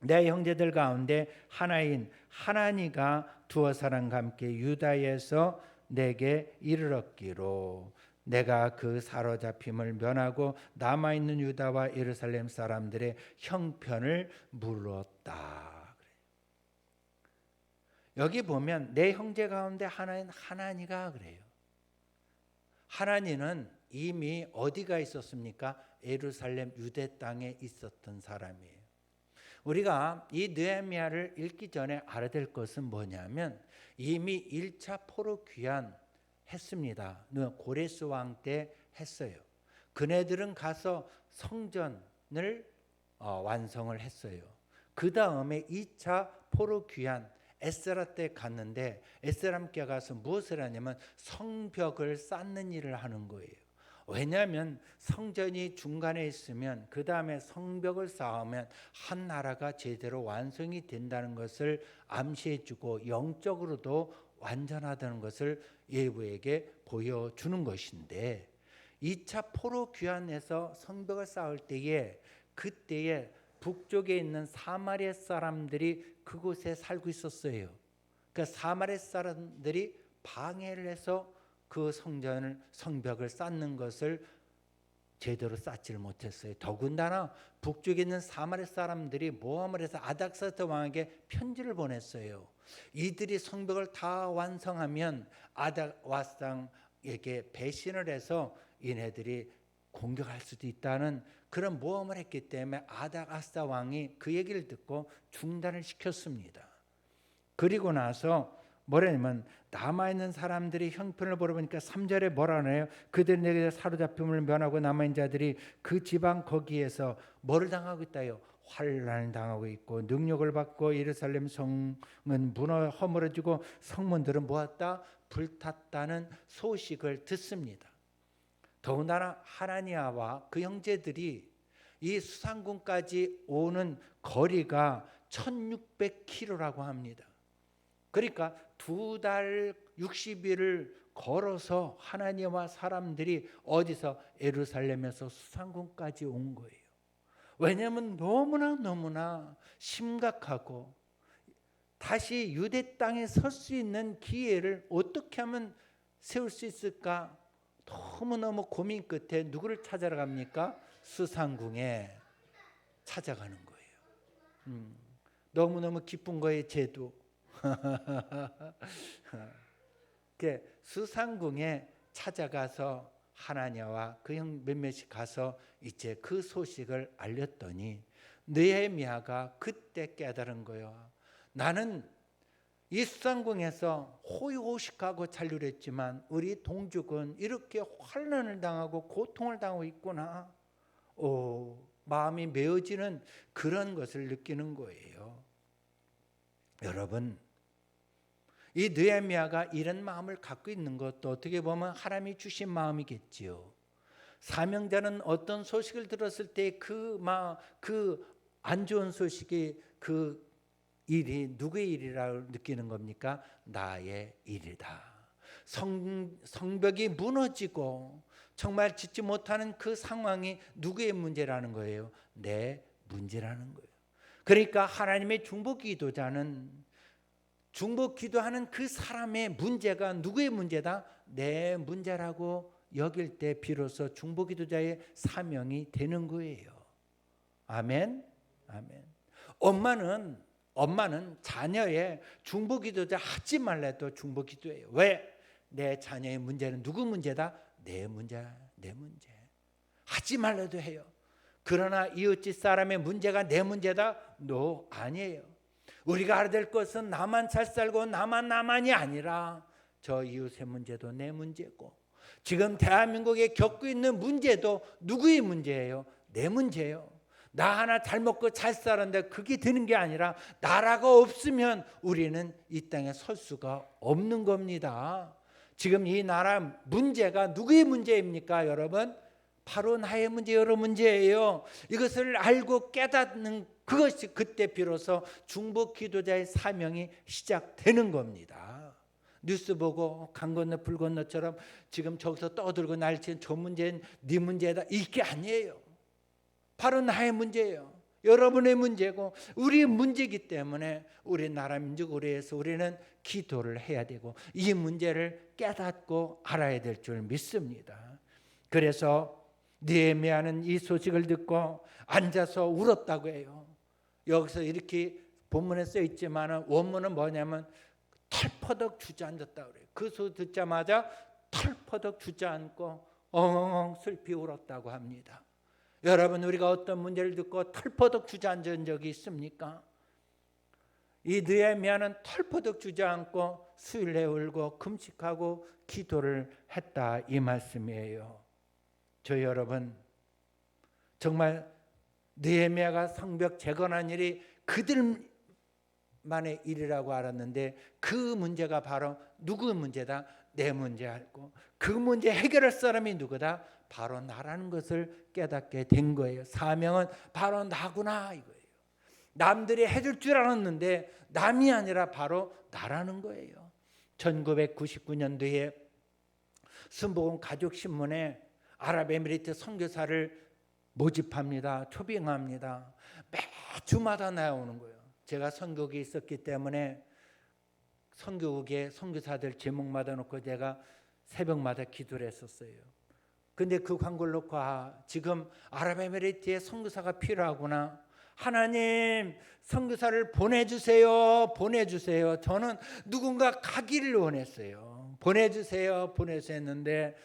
내 형제들 가운데 하나인 하나니가 두어 사람과 함께 유다에서 내게 이르렀기로 내가 그 사로잡힘을 면하고 남아있는 유다와 예루살렘 사람들의 형편을 물었다. 여기 보면 내 형제 가운데 하나인 하나니가 그래요. 하나니는 이미 어디가 있었습니까? 예루살렘 유대 땅에 있었던 사람이에요. 우리가 이 느헤미야를 읽기 전에 알아야 될 것은 뭐냐면 이미 1차 포로 귀환 했습니다. 고레스 왕 때 했어요. 그네들은 가서 성전을 완성을 했어요. 그 다음에 2차 포로 귀환 에스라 때 갔는데 에스라 함께 가서 무엇을 하냐면 성벽을 쌓는 일을 하는 거예요. 왜냐하면 성전이 중간에 있으면 그 다음에 성벽을 쌓으면 한 나라가 제대로 완성이 된다는 것을 암시해주고 영적으로도 완전하다는 것을 예부에게 보여주는 것인데 2차 포로 귀환에서 성벽을 쌓을 때에 그때에 북쪽에 있는 사마리아 사람들이 그곳에 살고 있었어요. 그러니까 사마리아 사람들이 방해를 해서 그 성벽을 쌓는 것을 제대로 쌓지를 못했어요. 더군다나 북쪽에 있는 사마리 사람들이 모함을 해서 아닥사스다 왕에게 편지를 보냈어요. 이들이 성벽을 다 완성하면 아닥와상에게 배신을 해서 얘네들이 공격할 수도 있다는 그런 모함을 했기 때문에 아닥아스다 왕이 그 얘기를 듣고 중단을 시켰습니다. 그리고 나서 뭐냐면 남아있는 사람들이 형편을 보러 보니까 3절에 뭐라 하나요? 그들이 내게 사로잡힘을 면하고 남아있는 자들이 그 지방 거기에서 뭐를 당하고 있다요? 환난을 당하고 있고 능력을 받고 예루살렘 성은 허물어지고 성문들은 모았다 불탔다는 소식을 듣습니다. 더군다나 하나니아와 그 형제들이 이 수상군까지 오는 거리가 1600km라고 합니다. 그러니까 2달 60일을 걸어서 하나님과 사람들이 어디서 예루살렘에서 수상군까지 온 거예요. 왜냐하면 너무나 심각하고 다시 유대 땅에 설 수 있는 기회를 어떻게 하면 세울 수 있을까? 너무너무 고민 끝에 누구를 찾아러 갑니까? 수상궁에 찾아가는 거예요. 너무너무 기쁜 거예요. 제도. 수상궁에 찾아가서 하나냐와 그 형 몇몇이 가서 이제 그 소식을 알렸더니 느헤미야가 그때 깨달은 거예요. 나는 이 수상궁에서 호의호식하고 잔류했지만 우리 동족은 이렇게 환난을 당하고 고통을 당하고 있구나. 마음이 메어지는 그런 것을 느끼는 거예요. 여러분, 이 느헤미야가 이런 마음을 갖고 있는 것도 어떻게 보면 하나님이 주신 마음이겠지요. 사명자는 어떤 소식을 들었을 때 그 안 좋은 소식이 그 일이 누구의 일이라고 느끼는 겁니까? 나의 일이다. 성벽이 무너지고 정말 짓지 못하는 그 상황이 누구의 문제라는 거예요? 내 문제라는 거예요. 그러니까 하나님의 중보 기도자는 중보 기도하는 그 사람의 문제가 누구의 문제다? 내 문제라고 여길 때 비로소 중보 기도자의 사명이 되는 거예요. 아멘. 아멘. 엄마는 자녀의 중보 기도자 하지 말래도 중보 기도해요. 왜? 내 자녀의 문제는 누구 문제다? 내 문제야. 내 문제. 하지 말래도 해요. 그러나 이웃집 사람의 문제가 내 문제다? No, 아니에요. 우리가 알아야 될 것은 나만 잘 살고 나만이 아니라 저 이웃의 문제도 내 문제고 지금 대한민국에 겪고 있는 문제도 누구의 문제예요? 내 문제예요. 나 하나 잘 먹고 잘 살았는데 그게 되는 게 아니라 나라가 없으면 우리는 이 땅에 설 수가 없는 겁니다. 지금 이 나라 문제가 누구의 문제입니까, 여러분? 바로 나의 문제, 여러 문제예요. 이것을 알고 깨닫는 그것이 그때 비로소 중보 기도자의 사명이 시작되는 겁니다. 뉴스 보고 강 건너 불 건너처럼 지금 저기서 떠들고 날치는 저 문제는 네 문제다 이게 아니에요. 바로 나의 문제예요. 여러분의 문제고 우리의 문제이기 때문에 우리 나라 민족을 위해서 우리는 기도를 해야 되고 이 문제를 깨닫고 알아야 될 줄 믿습니다. 그래서 느헤미야는 이 소식을 듣고 앉아서 울었다고 해요. 여기서 이렇게 본문에 써 있지만 원문은 뭐냐면 털퍼덕 주저앉았다고 그래요. 그 소리 듣자마자 털퍼덕 주저앉고 엉엉 슬피 울었다고 합니다. 여러분, 우리가 어떤 문제를 듣고 털퍼덕 주저앉은 적이 있습니까? 이 느헤미야는 털퍼덕 주저앉고 수일에 울고 금식하고 기도를 했다 이 말씀이에요. 저 여러분, 정말 느헤미야가 성벽 재건한 일이 그들만의 일이라고 알았는데 그 문제가 바로 누구 문제다? 내 문제 알고 그 문제 해결할 사람이 누구다? 바로 나라는 것을 깨닫게 된 거예요. 사명은 바로 나구나 이거예요. 남들이 해줄 줄 알았는데 남이 아니라 바로 나라는 거예요. 1999년도에 순복음 가족신문에 아랍에미리트 선교사를 모집합니다. 초빙합니다. 매주마다 나오는 거예요. 제가 선교국에 있었기 때문에 선교국에 선교사들 제목마다 놓고 제가 새벽마다 기도를 했었어요. 근데 그 광고를 놓고 지금 아랍에미레이트에 선교사가 필요하구나. 하나님 선교사를 보내주세요. 보내주세요. 저는 누군가 가기를 원했어요. 보내주세요. 보내주세요 했는데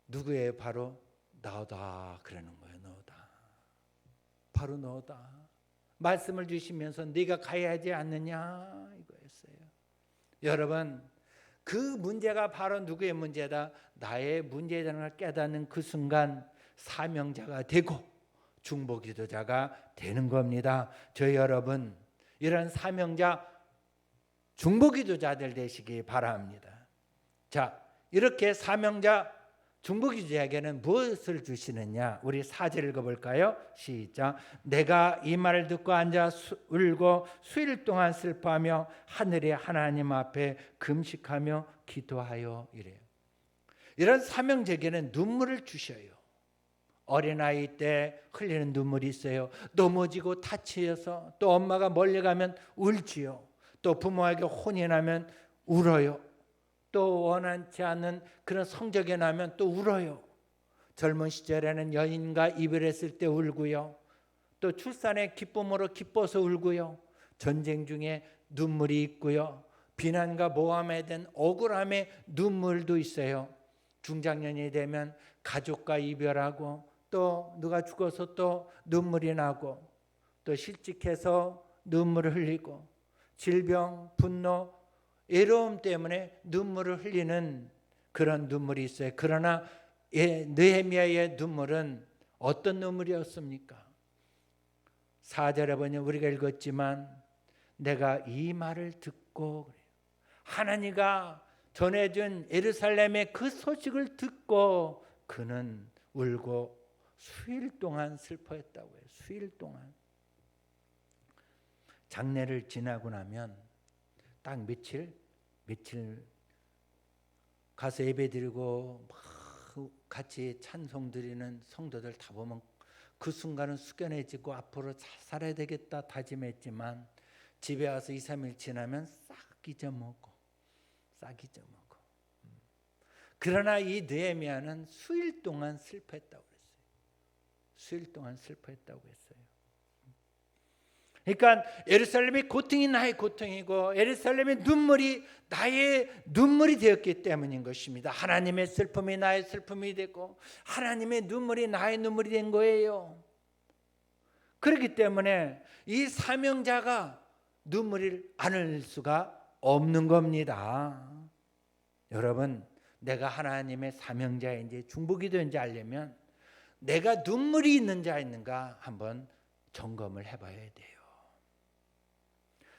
누구예요? 바로 너다 그러는 거예요. 너다. 바로 너다. 말씀을 주시면서 네가 가야 하지 않느냐 이거였어요. 여러분 그 문제가 바로 누구의 문제다? 나의 문제라는 걸 깨닫는 그 순간 사명자가 되고 중보기도자가 되는 겁니다. 저희 여러분 이런 사명자 중보기도자들 되시기 바랍니다. 자, 이렇게 사명자 중보기도자에게는 무엇을 주시느냐? 우리 4절 읽어볼까요? 시작. 내가 이 말을 듣고 앉아 울고 수일 동안 슬퍼하며 하늘의 하나님 앞에 금식하며 기도하여 이래요. 이런 사명자에게는 눈물을 주셔요. 어린아이 때 흘리는 눈물이 있어요. 넘어지고 다치어서 또 엄마가 멀리 가면 울지요. 또 부모에게 혼이 나면 울어요. 또 원하지 않는 그런 성적이 나면 또 울어요. 젊은 시절에는 연인과 이별했을 때 울고요. 또 출산의 기쁨으로 기뻐서 울고요. 전쟁 중에 눈물이 있고요. 비난과 모함에 대한 억울함의 눈물도 있어요. 중장년이 되면 가족과 이별하고 또 누가 죽어서 또 눈물이 나고 또 실직해서 눈물을 흘리고 질병, 분노, 외로움 때문에 눈물을 흘리는 그런 눈물이 있어요. 그러나 느헤미야의 눈물은 어떤 눈물이었습니까? 4절에 보면 우리가 읽었지만 내가 이 말을 듣고 하나님과 전해준 예루살렘의 그 소식을 듣고 그는 울고 수일 동안 슬퍼했다고 해요. 수일 동안. 장례를 지나고 나면 딱 며칠 가서 예배드리고 막 같이 찬송 드리는 성도들 다 보면 그 순간은 숙연해지고 앞으로 잘 살아야 되겠다 다짐했지만 집에 와서 2, 3일 지나면 싹 잊어먹고 그러나 이 느헤미야는 수일 동안 슬퍼했다고 그랬어요. 수일 동안 슬퍼했다고 했어요. 그러니까 예루살렘의 고통이 나의 고통이고 예루살렘의 눈물이 나의 눈물이 되었기 때문인 것입니다. 하나님의 슬픔이 나의 슬픔이 되고 하나님의 눈물이 나의 눈물이 된 거예요. 그렇기 때문에 이 사명자가 눈물을 안 흘릴 수가 없는 겁니다. 여러분, 내가 하나님의 사명자인지 중보기도인지 알려면 내가 눈물이 있는 자 있는가 한번 점검을 해봐야 돼요.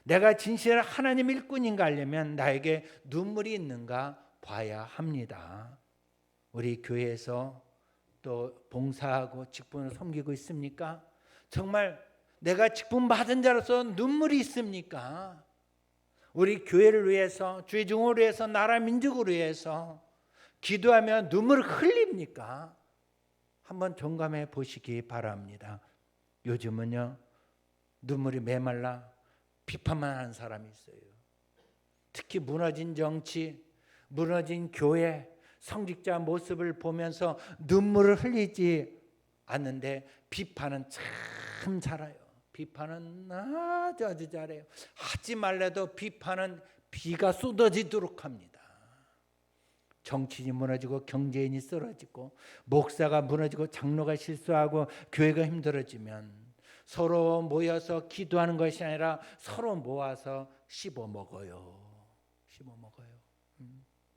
내가 진실한 하나님 일꾼인가 하려면 나에게 눈물이 있는가 봐야 합니다. 우리 교회에서 또 봉사하고 직분을 섬기고 있습니까? 정말 내가 직분 받은 자로서 눈물이 있습니까? 우리 교회를 위해서, 주의 종을 위해서, 나라 민족을 위해서 기도하며 눈물을 흘립니까? 한번 점검해 보시기 바랍니다. 요즘은요 눈물이 메말라 비판만 하는 사람이 있어요. 특히 무너진 정치, 무너진 교회, 성직자 모습을 보면서 눈물을 흘리지 않는데 비판은 참 잘해요. 비판은 아주 잘해요. 하지 말래도 비판은 비가 쏟아지도록 합니다. 정치인이 무너지고 경제인이 쓰러지고 목사가 무너지고 장로가 실수하고 교회가 힘들어지면 서로 모여서 기도하는 것이 아니라 서로 모아서 씹어먹어요.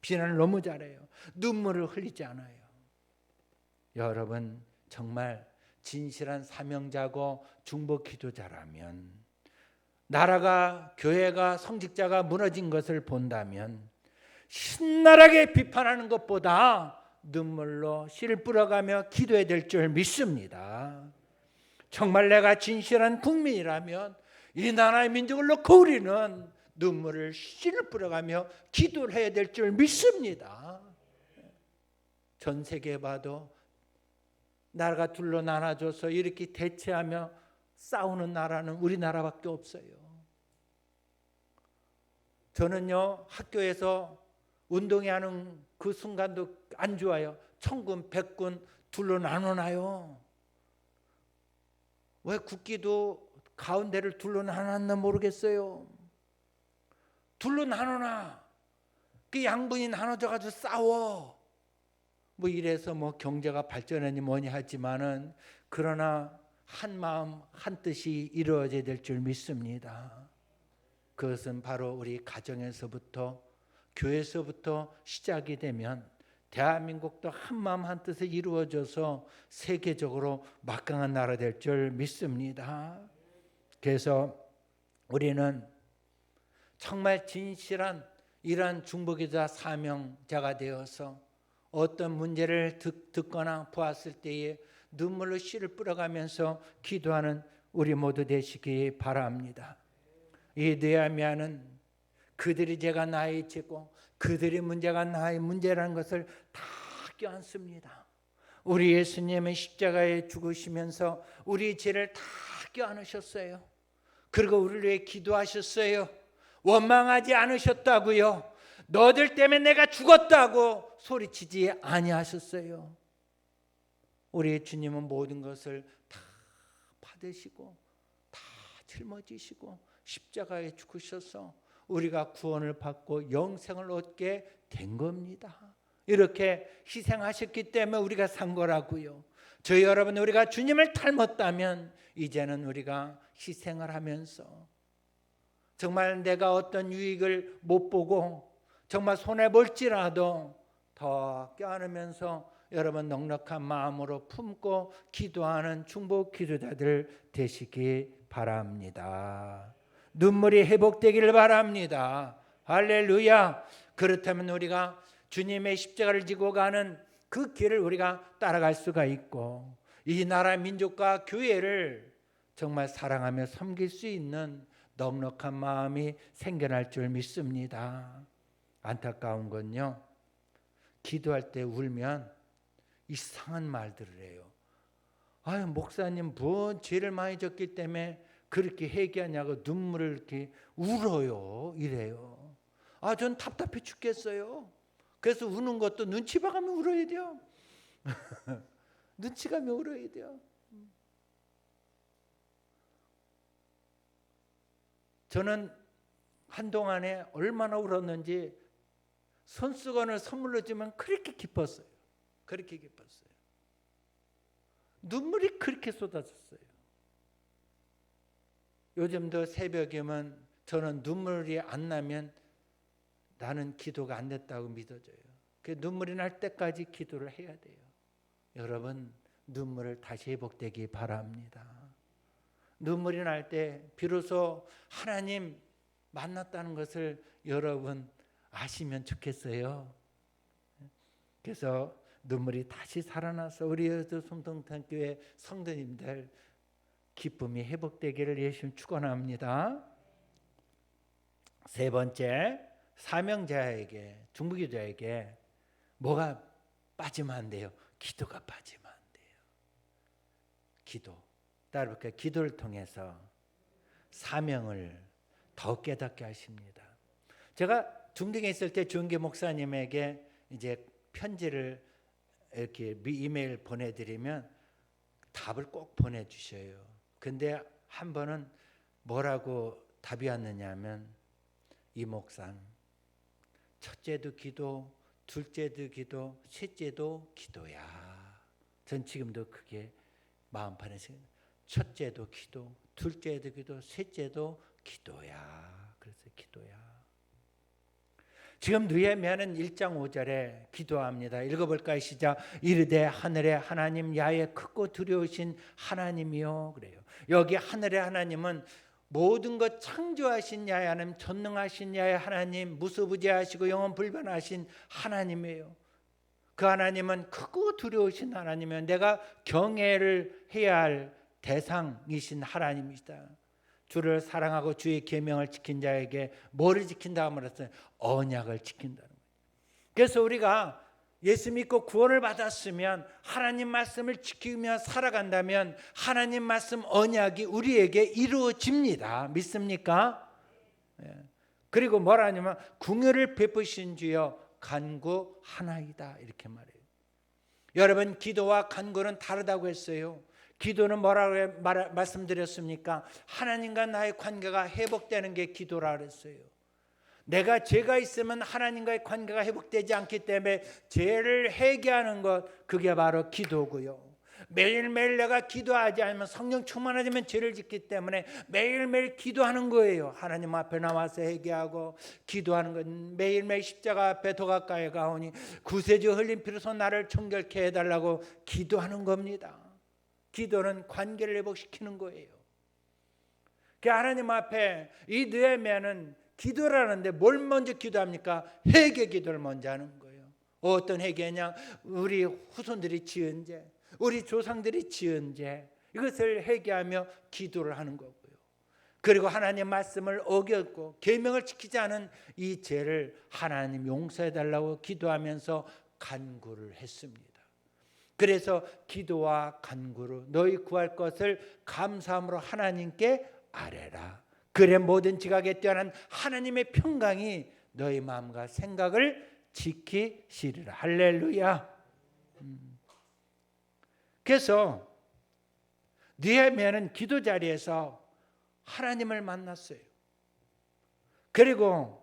비난을 너무 잘해요. 눈물을 흘리지 않아요. 여러분 정말 진실한 사명자고 중보 기도자라면 나라가 교회가 성직자가 무너진 것을 본다면 신나게 비판하는 것보다 눈물로 씨를 뿌려가며 기도해야 될 줄 믿습니다. 정말 내가 진실한 국민이라면 이 나라의 민족을 놓고 우리는 눈물을 씨를 뿌려가며 기도를 해야 될 줄 믿습니다. 전 세계에 봐도 나라가 둘로 나눠져서 이렇게 대치하며 싸우는 나라는 우리나라밖에 없어요. 저는요 학교에서 운동회하는 그 순간도 안 좋아요. 천군 백군 둘로 나눠놔요. 왜 국기도 가운데를 둘로 나눴나 모르겠어요. 둘로 나눠놔. 그 양분이 나눠져 가지고 싸워. 뭐 이래서 뭐 경제가 발전하니 뭐니 하지만은 그러나 한 마음 한 뜻이 이루어져야 될 줄 믿습니다. 그것은 바로 우리 가정에서부터 교회에서부터 시작이 되면 대한민국도 한 마음 한 뜻에 이루어져서 세계적으로 막강한 나라 될 줄 믿습니다. 그래서 우리는 정말 진실한 이러한 중보기도자 사명자가 되어서 어떤 문제를 듣거나 보았을 때에 눈물로 씨를 뿌려가면서 기도하는 우리 모두 되시기 바랍니다. 이 느헤미야는 그들이 죄가 나의 죄고 그들의 문제가 나의 문제라는 것을 다 껴안습니다. 우리 예수님은 십자가에 죽으시면서 우리 죄를 다 껴안으셨어요. 그리고 우리를 위해 기도하셨어요. 원망하지 않으셨다고요. 너들 때문에 내가 죽었다고 소리치지 아니하셨어요. 우리 주님은 모든 것을 다 받으시고 다 짊어지시고 십자가에 죽으셔서 우리가 구원을 받고 영생을 얻게 된 겁니다. 이렇게 희생하셨기 때문에 우리가 산 거라고요. 저희 여러분, 우리가 주님을 닮았다면 이제는 우리가 희생을 하면서 정말 내가 어떤 유익을 못 보고 정말 손해볼지라도 더 껴안으면서 여러분 넉넉한 마음으로 품고 기도하는 중보 기도자들 되시기 바랍니다. 눈물이 회복되기를 바랍니다. 할렐루야. 그렇다면 우리가 주님의 십자가를 지고 가는 그 길을 우리가 따라갈 수가 있고 이 나라 민족과 교회를 정말 사랑하며 섬길 수 있는 넉넉한 마음이 생겨날 줄 믿습니다. 안타까운 건요, 기도할 때 울면 이상한 말들을 해요. 아유, 목사님 뭔 죄를 많이 졌기 때문에 그렇게 회개하냐고 눈물을 이렇게 울어요. 이래요. 아, 전 답답해 죽겠어요. 그래서 우는 것도 눈치 봐가며 울어야 돼요. 눈치 가며 울어야 돼요. 저는 한동안에 얼마나 울었는지 손수건을 선물로 주면 그렇게 기뻤어요. 그렇게 기뻤어요. 눈물이 그렇게 쏟아졌어요. 요즘도 새벽이면 저는 눈물이 안 나면 나는 기도가 안 됐다고 믿어져요. 그 눈물이 날 때까지 기도를 해야 돼요. 여러분, 눈물을 다시 회복되기 바랍니다. 눈물이 날 때 비로소 하나님 만났다는 것을 여러분 아시면 좋겠어요. 그래서 눈물이 다시 살아나서 우리 여수송동탄교회 성도님들 기쁨이 회복되기를 예수님 축원합니다. 세 번째, 사명자에게, 중보기도자에게 뭐가 빠지면 안 돼요? 기도가 빠지면 안 돼요. 기도. 따라볼까요? 기도를 통해서 사명을 더 깨닫게 하십니다. 제가 중동에 있을 때 주은기 목사님에게 이제 편지를 이렇게 이메일 보내드리면 답을 꼭 보내주셔요. 근데 한 번은 뭐라고 답이 왔느냐면, 이 목사 첫째도 기도, 둘째도 기도, 셋째도 기도야. 전 지금도 그게 마음판에 첫째도 기도, 둘째도 기도, 셋째도 기도야. 그래서 기도야. 지금 느헤미야는 1장 5절에 기도합니다. 읽어볼까요? 시작. 이르되 하늘의 하나님 야훼 크고 두려우신 하나님이요. 그래요. 여기 하늘의 하나님은 모든 것 창조하신 야훼 하나님, 전능하신 야훼 하나님, 무소부재하시고 영원 불변하신 하나님이에요. 그 하나님은 크고 두려우신 하나님이에요. 내가 경외를 해야 할 대상이신 하나님이시다. 주를 사랑하고 주의 계명을 지킨 자에게 뭐를 지킨다 말했어요? 언약을 지킨다는 거예요. 그래서 우리가 예수 믿고 구원을 받았으면 하나님 말씀을 지키며 살아간다면 하나님 말씀 언약이 우리에게 이루어집니다. 믿습니까? 그리고 뭐라 하냐면 궁유를 베푸신 주여 간구 하나이다 이렇게 말해요. 여러분, 기도와 간구는 다르다고 했어요. 기도는 뭐라고 말씀드렸습니까? 하나님과 나의 관계가 회복되는 게 기도라 그랬어요. 내가 죄가 있으면 하나님과의 관계가 회복되지 않기 때문에 죄를 회개하는 것, 그게 바로 기도고요. 매일매일 내가 기도하지 않으면, 성령 충만하지 않으면 죄를 짓기 때문에 매일매일 기도하는 거예요. 하나님 앞에 나와서 회개하고 기도하는 건, 매일매일 십자가 앞에 더 가까이 가오니 구세주 흘린 피로서 나를 정결케 해달라고 기도하는 겁니다. 기도는 관계를 회복시키는 거예요. 하나님 앞에 이 느헤미야는 기도라는데 뭘 먼저 기도합니까? 회개 기도를 먼저 하는 거예요. 어떤 회개냐? 우리 후손들이 지은 죄, 우리 조상들이 지은 죄, 이것을 회개하며 기도를 하는 거고요. 그리고 하나님 말씀을 어겼고 계명을 지키지 않은 이 죄를 하나님 용서해 달라고 기도하면서 간구를 했습니다. 그래서 기도와 간구로 너희 구할 것을 감사함으로 하나님께 아뢰라. 그래 모든 지각에 뛰어난 하나님의 평강이 너희 마음과 생각을 지키시리라. 할렐루야. 그래서 느헤미야는 기도 자리에서 하나님을 만났어요. 그리고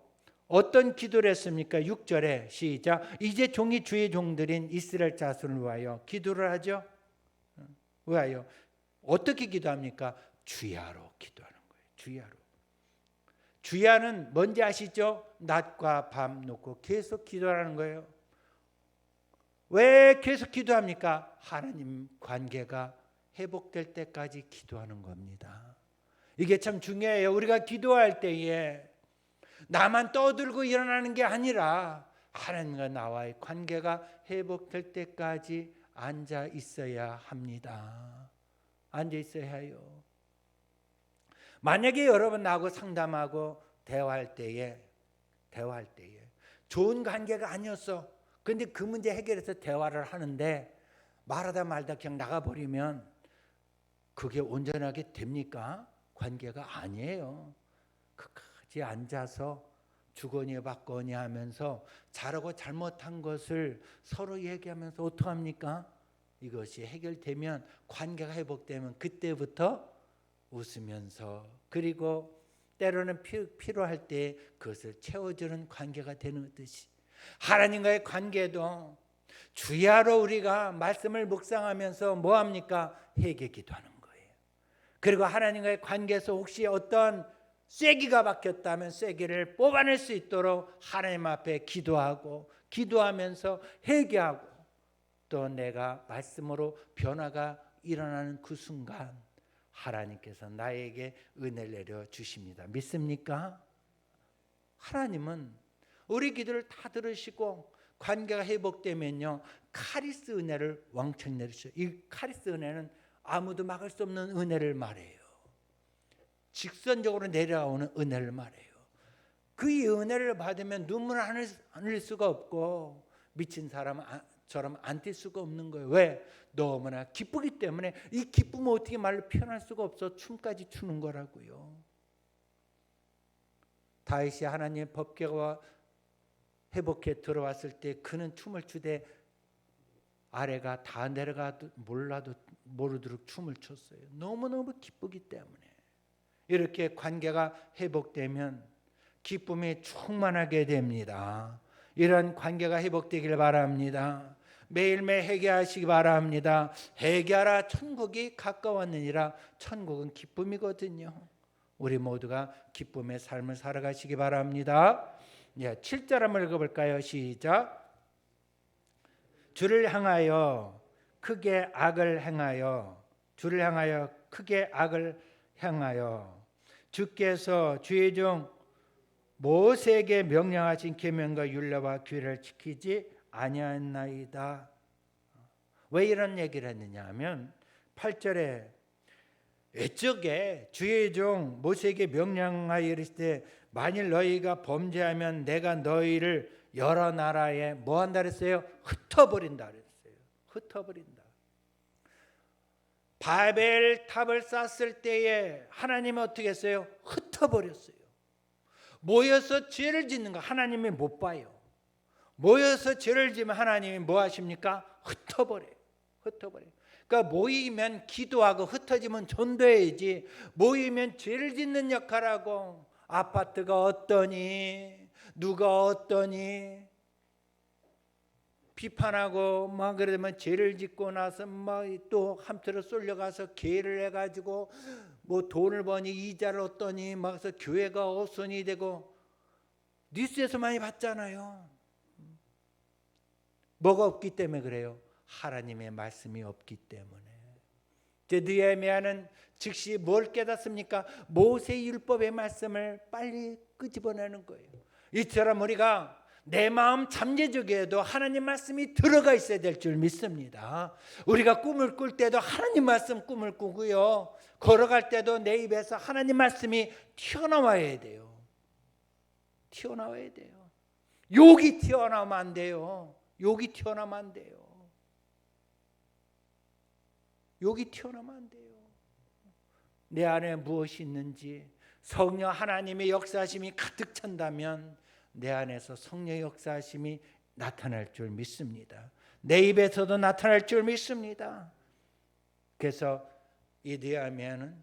어떤 기도를 했습니까? 6절에 시작. 이제 종이 주의 종들인 이스라엘 자손을 위하여 기도를 하죠. 위하여 어떻게 기도합니까? 주야로 기도하는 거예요. 주야로. 주야는 뭔지 아시죠? 낮과 밤 놓고 계속 기도하는 거예요. 왜 계속 기도합니까? 하나님 관계가 회복될 때까지 기도하는 겁니다. 이게 참 중요해요. 우리가 기도할 때에 나만 떠들고 일어나는 게 아니라 하나님과 나와의 관계가 회복될 때까지 앉아 있어야 합니다. 앉아 있어야 해요. 만약에 여러분 나하고 상담하고 대화할 때에 좋은 관계가 아니었어. 근데 그 문제 해결해서 대화를 하는데 말하다 말다 그냥 나가버리면 그게 온전하게 됩니까? 관계가 아니에요. 끝까지 앉아서 주거니 받거니 하면서 잘하고 잘못한 것을 서로 얘기하면서 어떡합니까? 이것이 해결되면, 관계가 회복되면 그때부터 웃으면서, 그리고 때로는 필요할 때 그것을 채워주는 관계가 되는 듯이 하나님과의 관계도 주야로 우리가 말씀을 묵상하면서 뭐합니까? 회개 기도하는 거예요. 그리고 하나님과의 관계에서 혹시 어떤 쐐기가 박혔다면 쐐기를 뽑아낼 수 있도록 하나님 앞에 기도하고, 기도하면서 회개하고, 또 내가 말씀으로 변화가 일어나는 그 순간 하나님께서 나에게 은혜를 내려 주십니다. 믿습니까? 하나님은 우리 기도를 다 들으시고 관계가 회복되면요, 카리스 은혜를 왕창 내리셔요. 이 카리스 은혜는 아무도 막을 수 없는 은혜를 말해요. 직선적으로 내려오는 은혜를 말해요. 그 은혜를 받으면 눈물을 안 흘릴 수가 없고 미친 사람처럼 안 뛸 수가 없는 거예요. 왜? 너무나 기쁘기 때문에. 이 기쁨을 어떻게 말로 표현할 수가 없어. 춤까지 추는 거라고요. 다윗이 하나님의 법궤가 회복해 들어왔을 때 그는 춤을 추되 아래가 다 내려가도 모르도록 춤을 췄어요. 너무너무 기쁘기 때문에. 이렇게 관계가 회복되면 기쁨이 충만하게 됩니다. 이런 관계가 회복되길 바랍니다. 매일매일 회개하시기 바랍니다. 회개하라, 천국이 가까웠느니라. 천국은 기쁨이거든요. 우리 모두가 기쁨의 삶을 살아가시기 바랍니다. 7절 한번 읽어볼까요? 시작. 주를 향하여 크게 악을 행하여, 주를 향하여 크게 악을 행하여 주께서 주의 종 모세에게 명령하신 계명과 율례와 규례를 지키지 아니하였나이다. 왜 이런 얘기를 했느냐 하면 8절에 애적에 주의 종 모세에게 명령하여 이르시되 만일 너희가 범죄하면 내가 너희를 여러 나라에 뭐 한다 그랬어요? 흩어버린다 그랬어요. 흩어버린다. 바벨 탑을 쌓았을 때에 하나님은 어떻게 했어요? 흩어버렸어요. 모여서 죄를 짓는 거 하나님이 못 봐요. 모여서 죄를 지면 하나님이 뭐 하십니까? 흩어버려요. 흩어버려요. 그러니까 모이면 기도하고 흩어지면 전도해야지, 모이면 죄를 짓는 역할하고 아파트가 어떠니, 누가 어떠니 비판하고 막 그러면 죄를 짓고 나서 막 또 함부로 쏠려가서 개를 해가지고 뭐 돈을 버니 이자를 얻더니 막 해서 교회가 어선이 되고 뉴스에서 많이 봤잖아요. 뭐가 없기 때문에 그래요? 하나님의 말씀이 없기 때문에. 느헤미야는 즉시 뭘 깨닫습니까? 모세의 율법의 말씀을 빨리 끄집어내는 거예요. 이처럼 우리가 내 마음 잠재적에도 하나님 말씀이 들어가 있어야 될 줄 믿습니다. 우리가 꿈을 꿀 때도 하나님 말씀 꿈을 꾸고요, 걸어갈 때도 내 입에서 하나님 말씀이 튀어나와야 돼요. 튀어나와야 돼요. 욕이 튀어나오면 안 돼요. 욕이 튀어나오면 안 돼요. 욕이 튀어나오면 안 돼요. 내 안에 무엇이 있는지, 성령 하나님의 역사하심이 가득 찬다면 내 안에서 성령의 역사하심이 나타날 줄 믿습니다. 내 입에서도 나타날 줄 믿습니다. 그래서 이 느헤미야는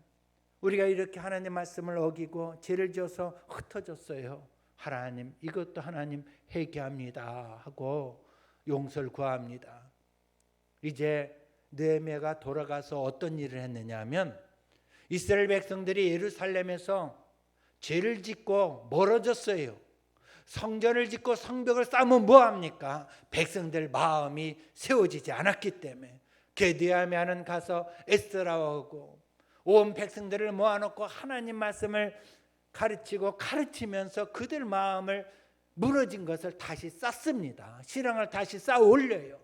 우리가 이렇게 하나님 말씀을 어기고 죄를 지어서 흩어졌어요. 하나님, 이것도 하나님 회개합니다 하고 용서를 구합니다. 이제 느헤미야가 돌아가서 어떤 일을 했느냐 하면, 이스라엘 백성들이 예루살렘에서 죄를 짓고 멀어졌어요. 성전을 짓고 성벽을 쌓으면 뭐합니까? 백성들 마음이 세워지지 않았기 때문에. 느헤미야는 가서 에스라하고 온 백성들을 모아놓고 하나님 말씀을 가르치면서 그들 마음을 무너진 것을 다시 쌓습니다. 신앙을 다시 쌓아 올려요.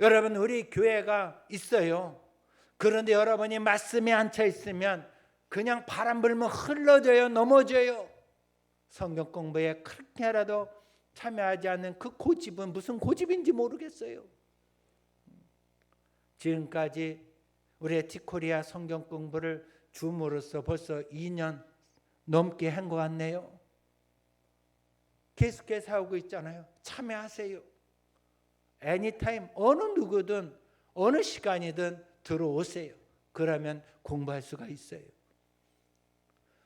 여러분, 우리 교회가 있어요. 그런데 여러분이 말씀에 앉혀 있으면 그냥 바람 불면 흘러져요, 넘어져요. 성경 공부에 그렇게라도 참여하지 않는 그 고집은 무슨 고집인지 모르겠어요. 지금까지 우리의 티코리아 성경 공부를 줌으로써 벌써 2년 넘게 한 것 같네요. 계속해서 하고 있잖아요. 참여하세요. 애니타임, 어느 누구든 어느 시간이든 들어오세요. 그러면 공부할 수가 있어요.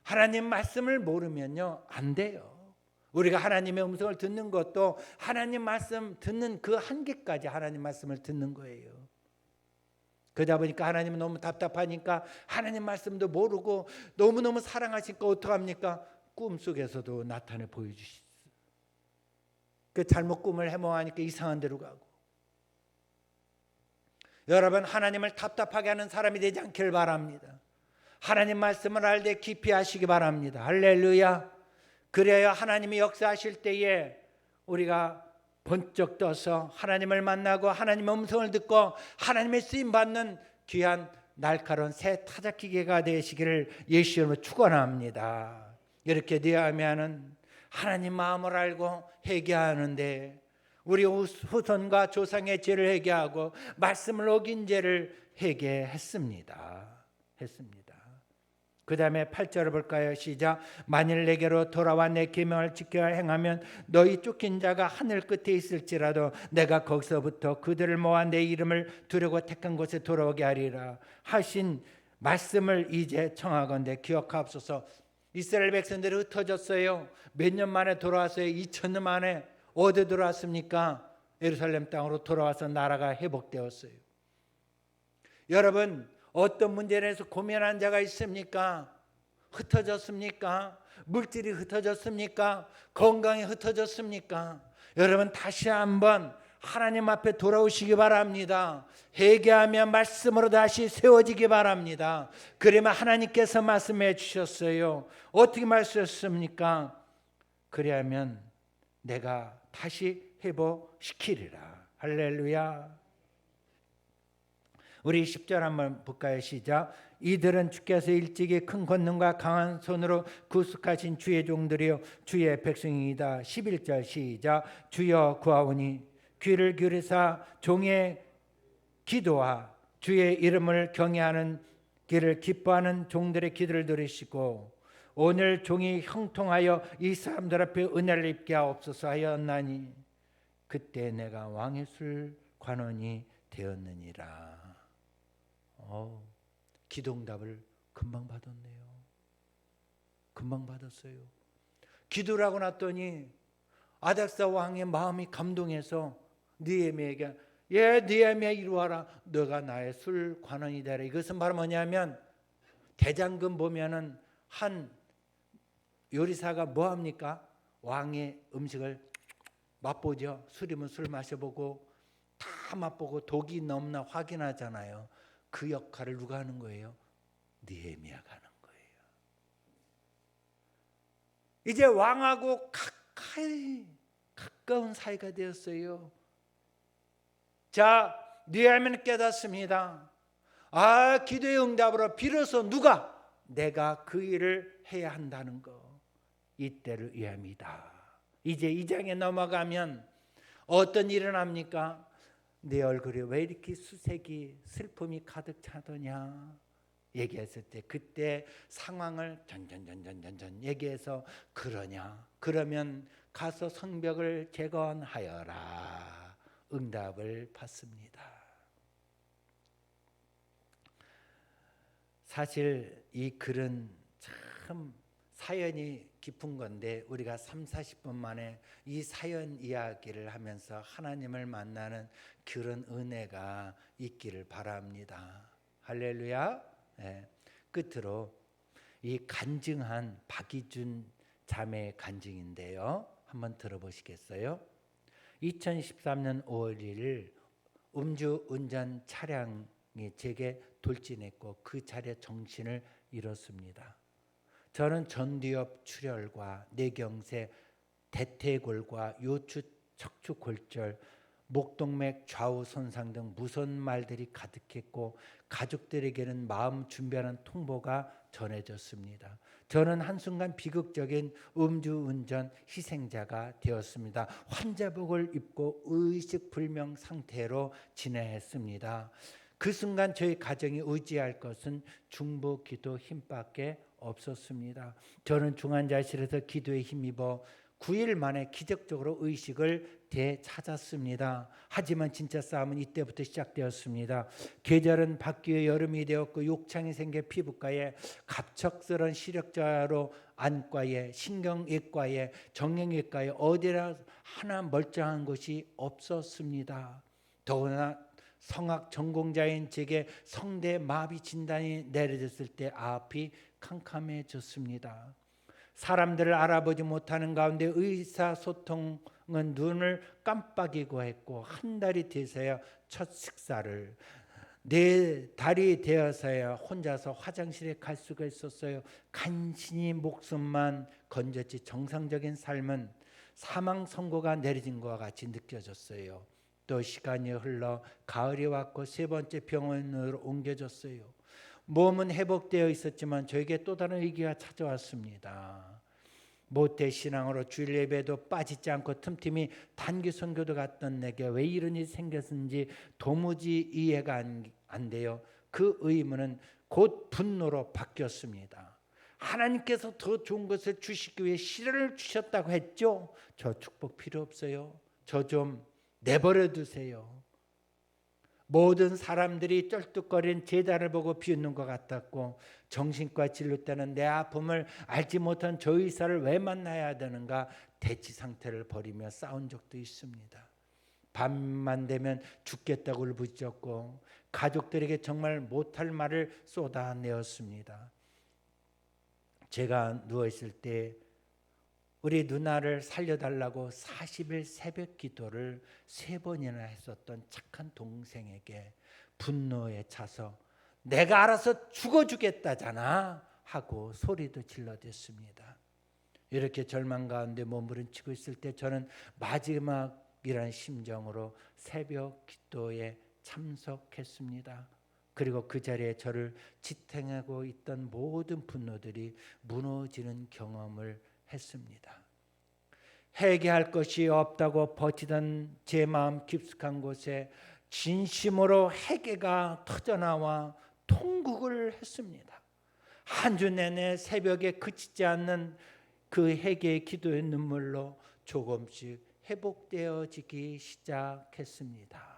하나님 말씀을 모르면요, 안 돼요. 우리가 하나님의 음성을 듣는 것도 하나님 말씀 듣는 그 한계까지 하나님 말씀을 듣는 거예요. 그러다 보니까 하나님은 너무 답답하니까 하나님 말씀도 모르고 너무너무 사랑하시니까 어떡합니까? 꿈속에서도 나타내 보여주시죠. 그 잘못 꿈을 해몽하니까 이상한 데로 가고. 여러분, 하나님을 답답하게 하는 사람이 되지 않기를 바랍니다. 하나님 말씀을 알 때 깊이 하시기 바랍니다. 할렐루야. 그래야 하나님이 역사하실 때에 우리가 번쩍 떠서 하나님을 만나고 하나님의 음성을 듣고 하나님의 쓰임받는 귀한 날카로운 새 타작기계가 되시기를 예수 이름으로 축원합니다. 이렇게 느헤미야는 하나님 마음을 알고 회개하는데, 우리 후손과 조상의 죄를 회개하고 말씀을 어긴 죄를 회개했습니다. 그 다음에 8절을 볼까요? 시작. 만일 내게로 돌아와 내 계명을 지켜 행하면 너희 쫓긴 자가 하늘 끝에 있을지라도 내가 거기서부터 그들을 모아 내 이름을 두려고 택한 곳에 돌아오게 하리라 하신 말씀을 이제 청하건대 기억하옵소서. 이스라엘 백성들이 흩어졌어요. 몇 년 만에 돌아왔어요? 2000년 만에. 어디 돌아왔습니까? 예루살렘 땅으로 돌아와서 나라가 회복되었어요. 여러분, 어떤 문제에 대해서 고민한 자가 있습니까? 흩어졌습니까? 물질이 흩어졌습니까? 건강이 흩어졌습니까? 여러분, 다시 한번 하나님 앞에 돌아오시기 바랍니다. 회개하며 말씀으로 다시 세워지기 바랍니다. 그러면 하나님께서 말씀해 주셨어요. 어떻게 말씀하셨습니까? 그래야면 내가 다시 회복시키리라. 할렐루야. 우리 10절 한번 볼까요? 시작. 이들은 주께서 일찍이 큰 권능과 강한 손으로 구속하신 주의 종들이요 주의 백성이다. 11절 시작. 주여 구하오니 귀를 기울이사 종의 기도와 주의 이름을 경외하는 길을 기뻐하는 종들의 기도를 들으시고 오늘 종이 형통하여 이 사람들 앞에 은혜를 입게 하옵소서 하였나니. 그때 내가 왕의 술 관원이 되었느니라. 기도응답을 금방 받았네요. 금방 받았어요. 기도를 하고 났더니 아닥사 왕의 마음이 감동해서 느헤미야에게 느헤미야 이리 와라. 너가 나의 술 관원이 되라. 이것은 바로 뭐냐면 대장금 보면은 한 요리사가 뭐 합니까? 왕의 음식을 맛보죠. 술이면 술 마셔보고 다 맛보고 독이 넘나 확인하잖아요. 그 역할을 누가 하는 거예요? 느헤미야가 하는 거예요. 이제 왕하고 가까운 사이가 되었어요. 자, 느헤미야는 깨닫습니다. 기도의 응답으로 비로소 누가 내가 그 일을 해야 한다는 거. 이때를 위함이다. 이제 2장에 넘어가면 어떤 일이 일어납니까? 내 얼굴에 왜 이렇게 수색이 슬픔이 가득 차더냐 얘기했을 때 그때 상황을 전전전전전전 얘기해서 그러면 가서 성벽을 재건하여라. 응답을 받습니다. 사실 이 글은 참 사연이 깊은 건데 우리가 30-40분 만에 이 사연 이야기를 하면서 하나님을 만나는 그런 은혜가 있기를 바랍니다. 할렐루야. 네. 끝으로 이 간증한 박이준 자매의 간증인데요. 한번 들어보시겠어요? 2013년 5월 1일 음주운전 차량이 제게 돌진했고 그 자리에 정신을 잃었습니다. 저는 전두엽 출혈과 뇌경색, 대퇴골과 요추 척추골절, 목동맥 좌우 손상 등 무서운 말들이 가득했고 가족들에게는 마음 준비하는 통보가 전해졌습니다. 저는 한순간 비극적인 음주운전 희생자가 되었습니다. 환자복을 입고 의식불명 상태로 지내했습니다. 그 순간 저희 가정이 의지할 것은 중보 기도 힘밖에 없었습니다. 저는 중환자실에서 기도에 힘입어 9일 만에 기적적으로 의식을 되찾았습니다. 하지만 진짜 싸움은 이때부터 시작되었습니다. 계절은 바뀌어 여름이 되었고 욕창이 생겨 피부과에 갑작스런 시력자로 안과에 신경외과에 정형외과에 어디나 하나 멀쩡한 곳이 없었습니다. 더구나 성악 전공자인 제게 성대 마비 진단이 내려졌을 때 앞이 캄캄해졌습니다. 사람들을 알아보지 못하는 가운데 의사소통은 눈을 깜빡이고 했고 한 달이 돼서야 첫 식사를 4달이 되어서야 혼자서 화장실에 갈 수가 있었어요. 간신히 목숨만 건졌지 정상적인 삶은 사망 선고가 내려진 것과 같이 느껴졌어요. 또 시간이 흘러 가을이 왔고 3번째 병원으로 옮겨졌어요. 몸은 회복되어 있었지만 저에게 또 다른 위기가 찾아왔습니다. 모태 신앙으로 주일 예배도 빠지지 않고 틈틈이 단기 선교도 갔던 내게 왜 이런 일이 생겼는지 도무지 이해가 안 돼요. 그 의문은 곧 분노로 바뀌었습니다. 하나님께서 더 좋은 것을 주시기 위해 시련을 주셨다고 했죠. 저 축복 필요 없어요. 저 좀 내버려 두세요. 모든 사람들이 쩔뚝거리는 제자를 보고 비웃는 것 같았고 정신과 진료 때는 내 아픔을 알지 못한 저 의사를 왜 만나야 되는가 대치 상태를 벌이며 싸운 적도 있습니다. 밤만 되면 죽겠다고 울부짖었고 가족들에게 정말 못할 말을 쏟아내었습니다. 제가 누워있을 때 우리 누나를 살려달라고 40일 새벽 기도를 3번이나 했었던 착한 동생에게 분노에 차서 내가 알아서 죽어주겠다잖아 하고 소리도 질러댔습니다. 이렇게 절망 가운데 몸부림치고 있을 때 저는 마지막이라는 심정으로 새벽 기도에 참석했습니다. 그리고 그 자리에 저를 지탱하고 있던 모든 분노들이 무너지는 경험을 했습니다. 회개할 것이 없다고 버티던 제 마음 깊숙한 곳에 진심으로 회개가 터져나와 통곡을 했습니다. 한 주 내내 새벽에 그치지 않는 그 회개의 기도의 눈물로 조금씩 회복되어지기 시작했습니다.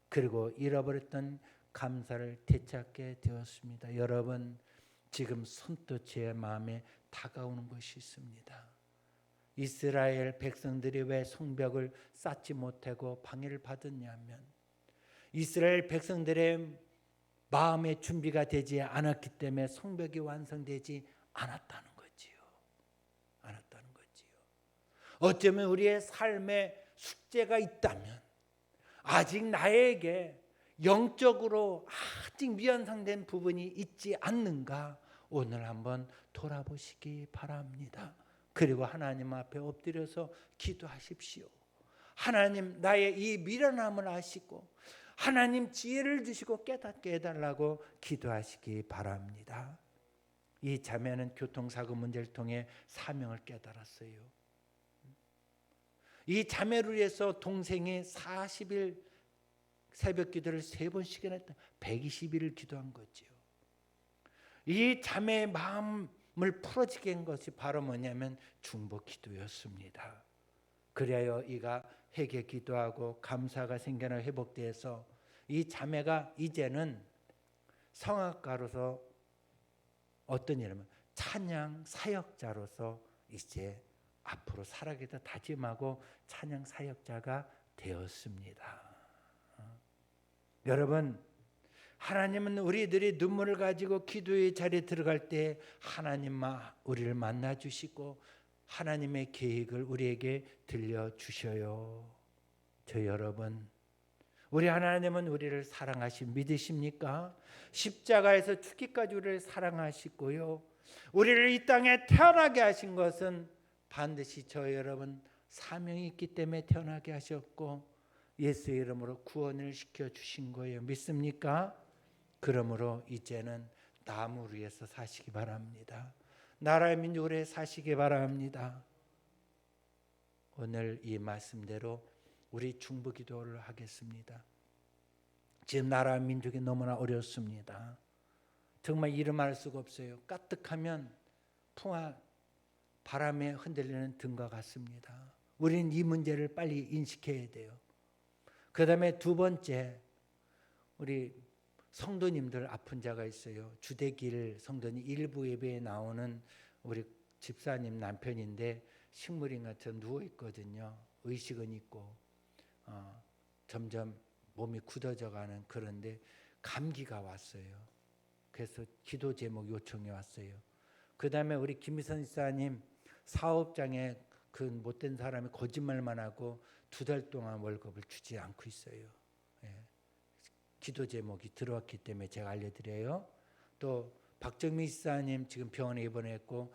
그리고 잃어버렸던 감사를 되찾게 되었습니다. 여러분, 지금 선뜻 제 마음에 다가오는 것이 있습니다. 이스라엘 백성들이 왜 성벽을 쌓지 못하고 방해를 받았냐면 이스라엘 백성들의 마음의 준비가 되지 않았기 때문에 성벽이 완성되지 않았다는 거지요. 않았다는 거지요. 어쩌면 우리의 삶에 숙제가 있다면 아직 나에게 영적으로 아직 미완성된 부분이 있지 않는가 오늘 한번 돌아보시기 바랍니다. 그리고 하나님 앞에 엎드려서 기도하십시오. 하나님, 나의 이 미련함을 아시고 하나님 지혜를 주시고 깨닫게 해달라고 기도하시기 바랍니다. 이 자매는 교통사고 문제를 통해 사명을 깨달았어요. 이 자매를 위해서 동생이 40일 새벽 기도를 3번씩이나 했다. 120일을 기도한 거죠. 이 자매의 마음을 풀어지게 한 것이 바로 뭐냐면 중보 기도였습니다. 그래야 이가 회개 기도하고 감사가 생겨나 회복돼서 이 자매가 이제는 성악가로서 어떤 일이냐면 찬양 사역자로서 이제 앞으로 살아가겠다 다짐하고 찬양 사역자가 되었습니다. 여러분, 하나님은 우리들이 눈물을 가지고 기도의 자리에 들어갈 때 하나님만 우리를 만나 주시고 하나님의 계획을 우리에게 들려주셔요. 저 여러분, 우리 하나님은 우리를 사랑하신 믿으십니까? 십자가에서 죽기까지 우리를 사랑하시고요, 우리를 이 땅에 태어나게 하신 것은 반드시 저 여러분 사명이 있기 때문에 태어나게 하셨고 예수의 이름으로 구원을 시켜주신 거예요. 믿습니까? 그러므로 이제는 남을 위해서 사시기 바랍니다. 나라의 민족을 위해 사시기 바랍니다. 오늘 이 말씀대로 우리 중보기도를 하겠습니다. 지금 나라의 민족이 너무나 어렵습니다. 정말 이름할 수가 없어요. 까뜩하면 풍화 바람에 흔들리는 등과 같습니다. 우리는 이 문제를 빨리 인식해야 돼요. 그 다음에 두 번째, 우리 성도님들 아픈 자가 있어요. 주대길 성도님 일부 예배에 나오는 우리 집사님 남편인데 식물인 것처럼 누워있거든요. 의식은 있고 점점 몸이 굳어져가는, 그런데 감기가 왔어요. 그래서 기도 제목 요청이 왔어요. 그 다음에 우리 김미선 집사님 사업장에 그 못된 사람이 거짓말만 하고 2달 동안 월급을 주지 않고 있어요. 예. 기도 제목이 들어왔기 때문에 제가 알려드려요. 또 박정민 집사님 지금 병원에 입원했고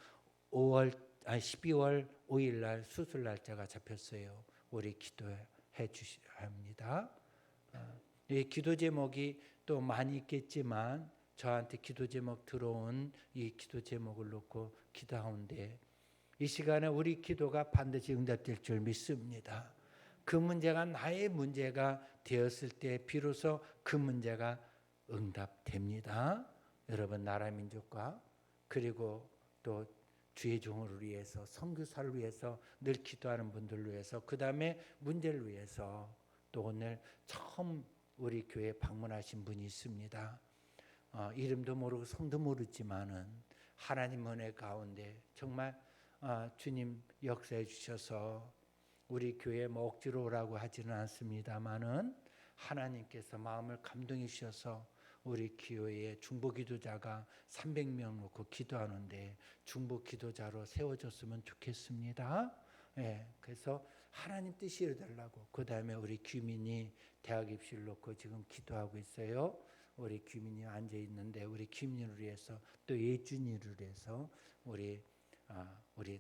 12월 5일 날 수술 날짜가 잡혔어요. 우리 기도해 주셔야 합니다. 이 기도 제목이 또 많이 있겠지만 저한테 기도 제목 들어온 이 기도 제목을 놓고 기도하는데 이 시간에 우리 기도가 반드시 응답될 줄 믿습니다. 그 문제가 나의 문제가 되었을 때 비로소 그 문제가 응답됩니다. 여러분, 나라 민족과 그리고 또 주의 종을 위해서, 선교사를 위해서 늘 기도하는 분들을 위해서, 그 다음에 문제를 위해서, 또 오늘 처음 우리 교회에 방문하신 분이 있습니다. 이름도 모르고 성도 모르지만은 하나님 은혜 가운데 정말 주님 역사해 주셔서 우리 교회에 뭐 억지로 오라고 하지는 않습니다만은 하나님께서 마음을 감동해 주셔서 우리 교회에 중보 기도자가 300명 놓고 기도하는데 중보 기도자로 세워졌으면 좋겠습니다. 예, 그래서 하나님 뜻이 이루어달라고. 그 다음에 우리 귀민이 대학 입시를 놓고 지금 기도하고 있어요. 우리 귀민이 앉아 있는데 우리 귀민을 위해서 또 예준이를 위해서 우리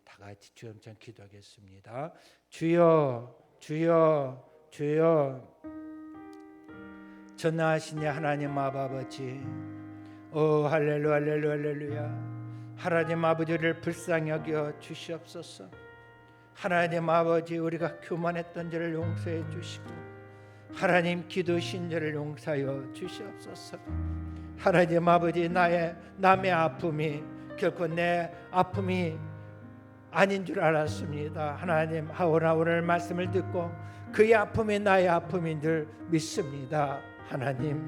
다 같이 주염찬 기도하겠습니다. 주여, 주여, 주여. 전능하신 하나님 아버지, 할렐루야, 할렐루야, 할렐루야. 하나님 아버지를 불쌍히 여겨 주시옵소서. 하나님 아버지, 우리가 교만했던 죄를 용서해 주시고 하나님 기도신 죄를 용서하여 주시옵소서. 하나님 아버지, 남의 아픔이 결코 내 아픔이 아닌 줄 알았습니다. 하나님, 하오나 오늘 말씀을 듣고 그의 아픔이 나의 아픔인 줄 믿습니다. 하나님,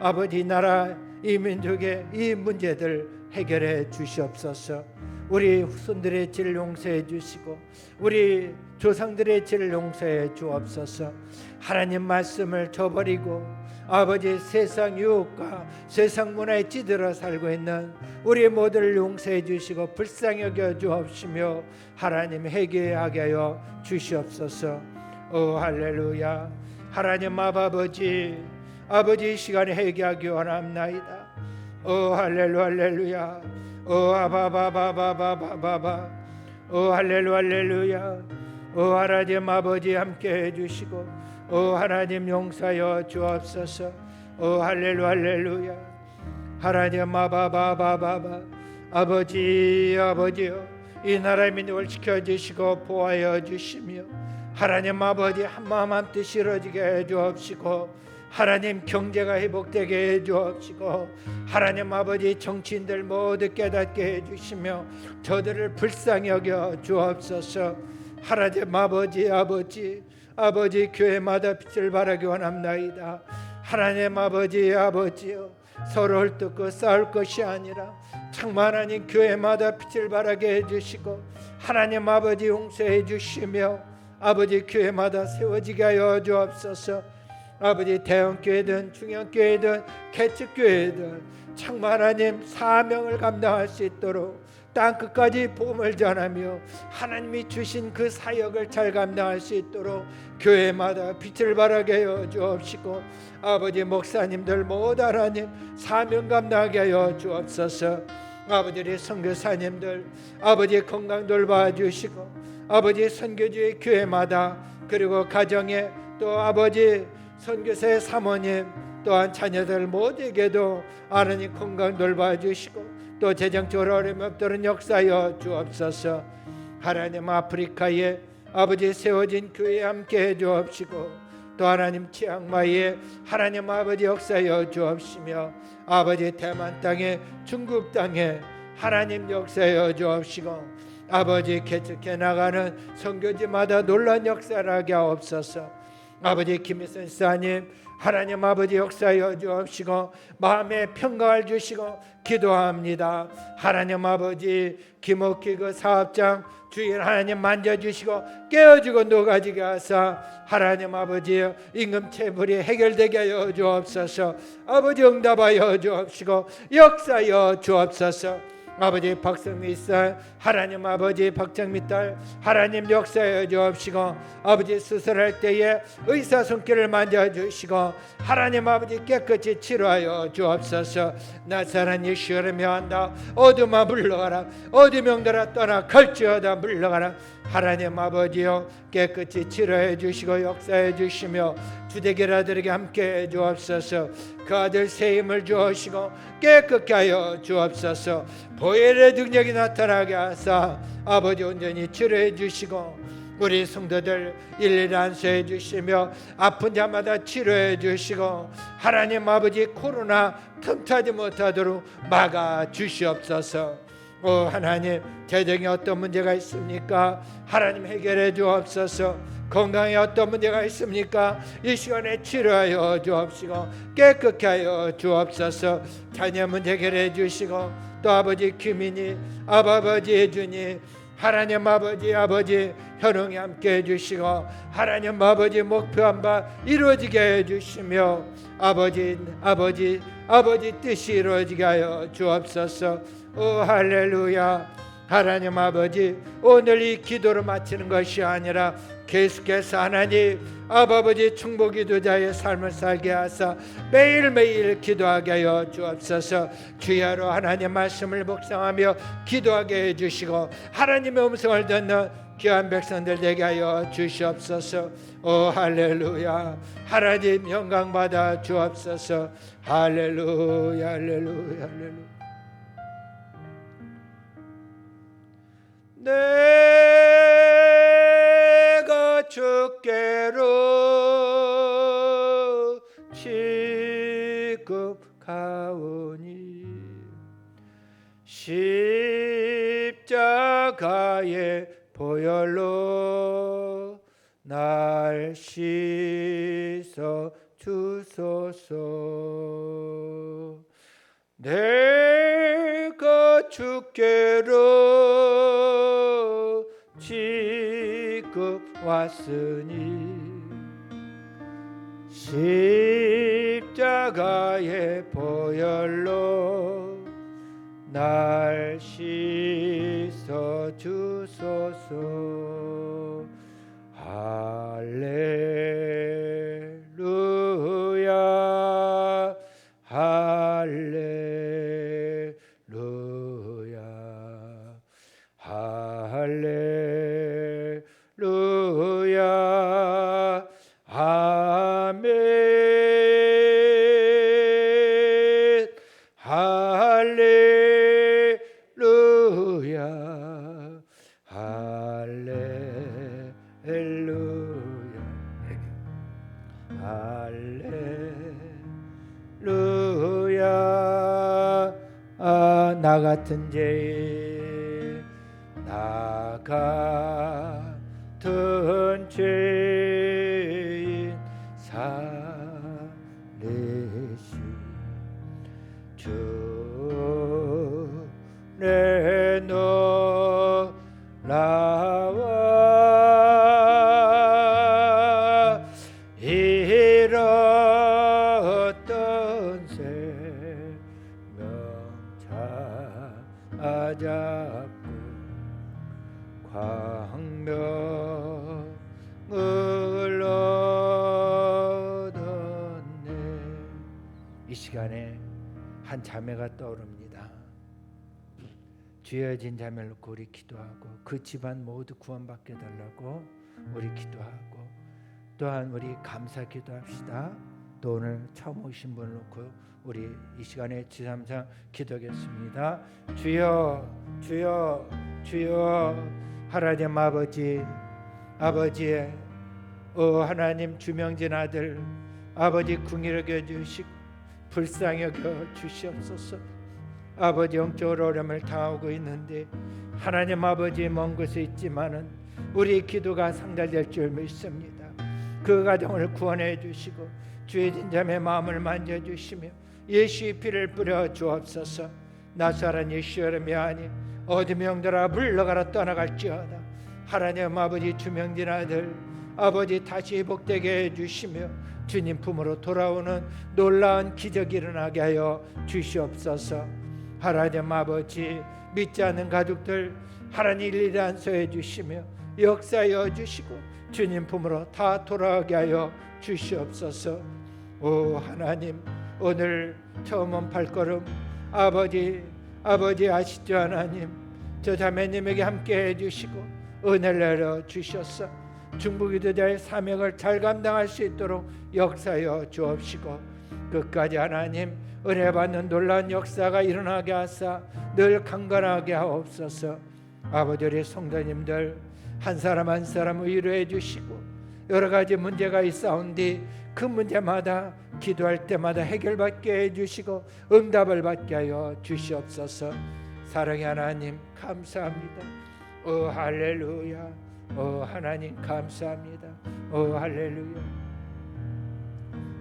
아버지 나라 이 민족의 이 문제들 해결해 주시옵소서. 우리 후손들의 죄를 용서해 주시고 우리 조상들의 죄를 용서해 주옵소서. 하나님 말씀을 저버리고 아버지 세상 유혹과 세상 문화에 찌들어 살고 있는 우리 모두를 용서해 주시고 불쌍히 여겨 주옵시며 하나님 회개하게 하여 주시옵소서. 오 할렐루야. 하나님 아버지, 아버지 이 시간에 회개하기 원합나이다. 오 할렐루야. 오 아바바바바바바바. 오 할렐루야. 오 하나님 아버지 함께 해주시고 오 하나님 용서하여 주옵소서. 오 할렐루야. 하나님 아바바바바바. 아버지여 이 나라의 민족을 지켜주시고 보호하여 주시며 하나님 아버지 한마음 한뜻 이루어지게 해 주옵시고 하나님 경제가 회복되게 해 주옵시고 하나님 아버지 정치인들 모두 깨닫게 해 주시며 저들을 불쌍히 여겨 주옵소서. 하나님 아버지 교회마다 빛을 발하기 원합나이다. 하나님 아버지여 서로를 뜯고 싸울 것이 아니라 정말 하나님 교회마다 빛을 발하게 해주시고 하나님 아버지 용서해 주시며 아버지 교회마다 세워지게 하여 주옵소서. 아버지 대형교회든 중형교회든 개척교회든 정말 하나님 사명을 감당할 수 있도록 땅끝까지 복음을 전하며 하나님이 주신 그 사역을 잘 감당할 수 있도록 교회마다 빛을 발하게 하여 주옵시고 아버지 목사님들 모두 하나님 사명 감당하게 하여 주옵소서. 아버지 선교사님들 아버지 건강 돌봐주시고 아버지 선교주의 교회마다 그리고 가정에 또 아버지 선교사의 사모님 또한 자녀들 모두에게도 하나님 건강 돌봐주시고 또 재정적으로 어려움이 없도록 역사하여 주옵소서. 하나님 아프리카에 아버지 세워진 교회에 함께 해 주옵시고 또 하나님 치앙마이에 하나님 아버지 역사하여 주옵시며 아버지 대만 땅에 중국 땅에 하나님 역사하여 주옵시고 아버지 개척해 나가는 선교지마다 놀라운 역사를 하게 하옵소서. 아버지 김일성 지사님 하나님 아버지 역사하여 주옵시고 마음의 평강을 주시고 기도합니다. 하나님 아버지 김옥기 그 사업장 주인 하나님 만져주시고 깨어주고 녹아지게 하사 하나님 아버지 임금 체불이 해결되게 하여 주옵소서. 아버지 응답하여 주옵시고 역사하여 주옵소서. 아버지 박성미 쌀 하나님 아버지 박정미 딸 하나님 역사하여 주옵시고 아버지 수술할 때에 의사 손길을 만져주시고 하나님 아버지 깨끗이 치료하여 주옵소서. 나사란 예수를 명한다. 어둠아 물러가라. 어둠 영들아 떠나 갈지어다 물러가라. 하나님 아버지여 깨끗이 치료해 주시고 역사해 주시며 주대결아들에게 함께 해 주옵소서. 그 아들 새 힘을 주시고 깨끗게 하여 주옵소서. 보혈의 능력이 나타나게 하사 아버지 온전히 치료해 주시고 우리 성도들 일일이 안수해 주시며 아픈 자마다 치료해 주시고 하나님 아버지 코로나 틈타지 못하도록 막아 주시옵소서. 오 하나님 재정에 어떤 문제가 있습니까? 하나님 해결해 주옵소서. 건강에 어떤 문제가 있습니까? 이 시간에 치료하여 주옵시고 깨끗게 하여 주옵소서. 자녀 문제 해결해 주시고 또 아버지 규민이 아버지 해주니 하나님 아버지 현웅이 함께 해주시고 하나님 아버지 목표한 바 이루어지게 해주시며 아버지 뜻이 이루어지게 하여 주옵소서. 오 할렐루야. 하나님 아버지 오늘 이 기도를 마치는 것이 아니라 계속해서 하나님 아버지 충복기도자의 삶을 살게 하사 매일매일 기도하게 하여 주옵소서. 주야로 하나님 말씀을 묵상하며 기도하게 해주시고 하나님의 음성을 듣는 귀한 백성들 되게 하여 주시옵소서. 오 할렐루야. 하나님 영광 받아 주옵소서. 할렐루야 할렐루야 할렐루야. 내가 주께로 지금 가오니 십자가 십자가의 보혈로 날 씻어 주소서. 내가 주께로 지금 왔으니 십자가의 보혈로 날 씻어 주소서. 할렐루야 할렐루야 할렐루야 아멘. 할렐루야 할렐루야 할렐루야. 나 같은 죄인 나 같은 죄인 살리시 주 내 놀라와 잃었던 생명 찾았고 광명을 얻었네. 이 시간에 한 자매가 떠오릅니다. 죄어진 자매를 놓고 우리 기도하고 그 집안 모두 구원받게 달라고 우리 기도하고, 또한 우리 감사 기도합시다. 또 오늘 처음 오신 분을 놓고 우리 이 시간에 지삼상 기도하겠습니다. 주여 주여 주여. 하나님 아버지, 아버지의 하나님 주명진 아들 아버지 궁히 여겨 주시고 불쌍히 여겨 주시옵소서. 아버지 영적으로 어려움을 당하고 있는데 하나님 아버지 먼 곳에 있지만은 우리 기도가 상달될 줄 믿습니다. 그 가정을 구원해 주시고 주의 진자의 마음을 만져주시며 예수의 피를 뿌려 주옵소서. 나사렛 예수 이름이 아니 어둠의 영들아 물러가라 떠나갈지어다. 하나님 아버지 주명진 아들 아버지 다시 회복되게 해주시며 주님 품으로 돌아오는 놀라운 기적이 일어나게 하여 주시옵소서. 하나님 아버지 믿지 않는 가족들 하나님 일일이 안수해 주시며 역사하여 주시고 주님 품으로 다 돌아가게 하여 주시옵소서. 오 하나님, 오늘 처음 온 발걸음 아버지 아시죠? 하나님 저 자매님에게 함께 해주시고 은혜를 내려 주셔서 중보기도자의 사명을 잘 감당할 수 있도록 역사하여 주옵시고 끝까지 하나님 은혜 받는 놀라운 역사가 일어나게 하사 늘 강건하게 하옵소서. 아버지 우리 성도님들 한 사람 한 사람 위로해 주시고 여러 가지 문제가 있사온디 그 문제마다 기도할 때마다 해결받게 해주시고 응답을 받게 하여 주시옵소서. 사랑의 하나님 감사합니다. 오 할렐루야. 오 하나님 감사합니다. 오 할렐루야.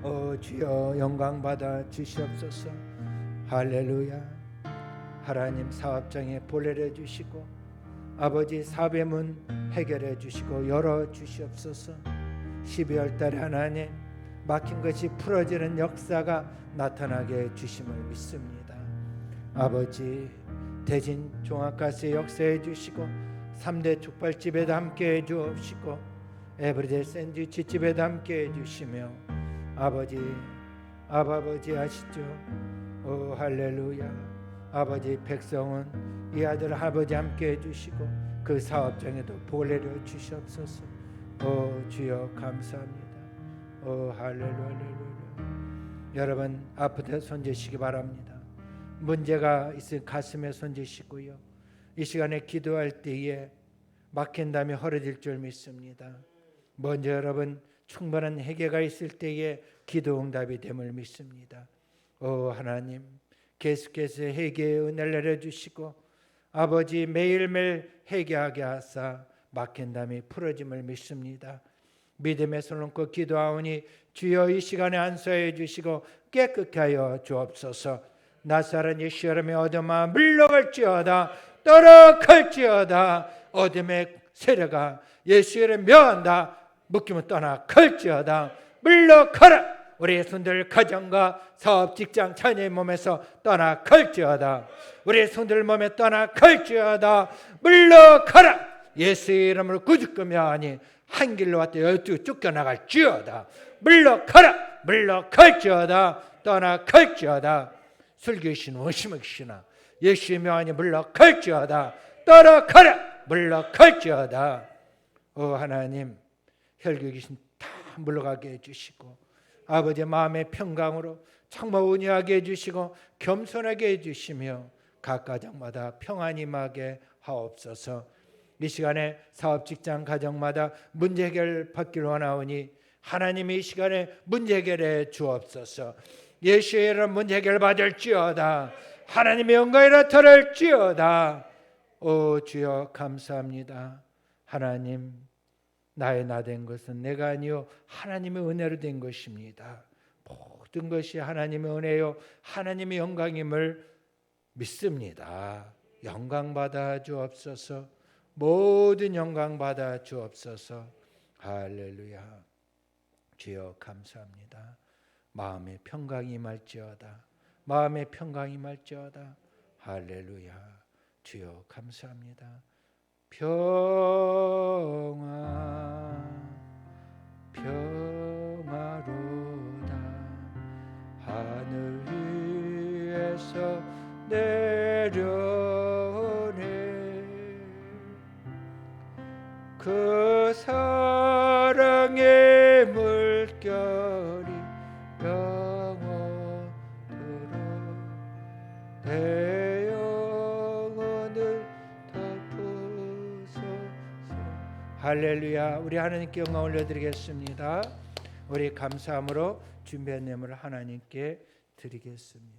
오 주여 영광 받아 주시옵소서. 할렐루야. 하나님 사업장에 보내려 주시고 아버지 사업의 문 해결해 주시고 열어 주시옵소서. 12월 달에 하나님 막힌 것이 풀어지는 역사가 나타나게 해 주심을 믿습니다. 아버지 대진 종합가스 역사해 주시고 3대 족발집에도 함께 해 주옵시고 에브리데이 샌드위치 집에도 함께 해 주시며 아버지 아시죠? 오 할렐루야. 아버지 백성은 이 아들 아버지 함께 해주시고 그 사업장에도 보내려 주시옵소서. 오 주여 감사합니다. 오 할렐루야. 여러분 아프다 손재시기 바랍니다. 문제가 있을 가슴에 손재시고요. 이 시간에 기도할 때에 막힌다며 허러질 줄 믿습니다. 먼저 여러분 충분한 회개가 있을 때에 기도 응답이 됨을 믿습니다. 오 하나님 계속해서 회개의 은혜를 내려주시고 아버지 매일매일 회개하게 하사 막힌 담이 풀어짐을 믿습니다. 믿음의 손을 얹고 기도하오니 주여 이 시간에 안수해 주시고 깨끗게 하여 주옵소서. 나사렛 예수 이름의 어둠아 물러갈지어다 떠나갈지어다. 어둠의 세력아 예수 이름 멸한다. 묶이면 떠나갈지어다. 물러가라. 우리의 손들 가정과 사업 직장 자녀의 몸에서 떠나갈지어다. 우리의 손들 몸에 떠나갈지어다. 물러가라. 예수의 이름으로 구죽구며 하니 한 길로 왔다 열두 쫓겨나갈지어다. 물러가라. 물러갈지어다. 떠나갈지어다. 술귀신 원심의 귀신아 예수의 명하니 물러갈지어다. 떠나가라. 물러갈지어다. 오 하나님 혈기 귀신 다 물러가게 해주시고 아버지의 마음의 평강으로 정말 온유하게 해주시고 겸손하게 해주시며 각 가정마다 평안이 임하게 하옵소서. 이 시간에 사업 직장 가정마다 문제 해결 받기를 원하오니 하나님이 이 시간에 문제 해결해 주옵소서. 예수의 이름 문제 해결 받을지어다. 하나님의 영광이 나타날지어다. 오 주여 감사합니다. 하나님 나의 나 된 것은 내가 아니요 하나님의 은혜로 된 것입니다. 모든 것이 하나님의 은혜요 하나님의 영광임을 믿습니다. 영광 받아 주옵소서. 모든 영광 받아 주옵소서. 할렐루야. 주여 감사합니다. 마음의 평강이 임할지어다. 마음의 평강이 임할지어다. 할렐루야. 주여 감사합니다. 평화로다. 하늘 위에서 내려오네. 그 사랑의 물결이 영원토록 내 영혼을 덮으소서. 할렐루야. 우리 하나님께 영광 올려드리겠습니다. 우리 감사함으로 준비한 예물을 하나님께 드리겠습니다.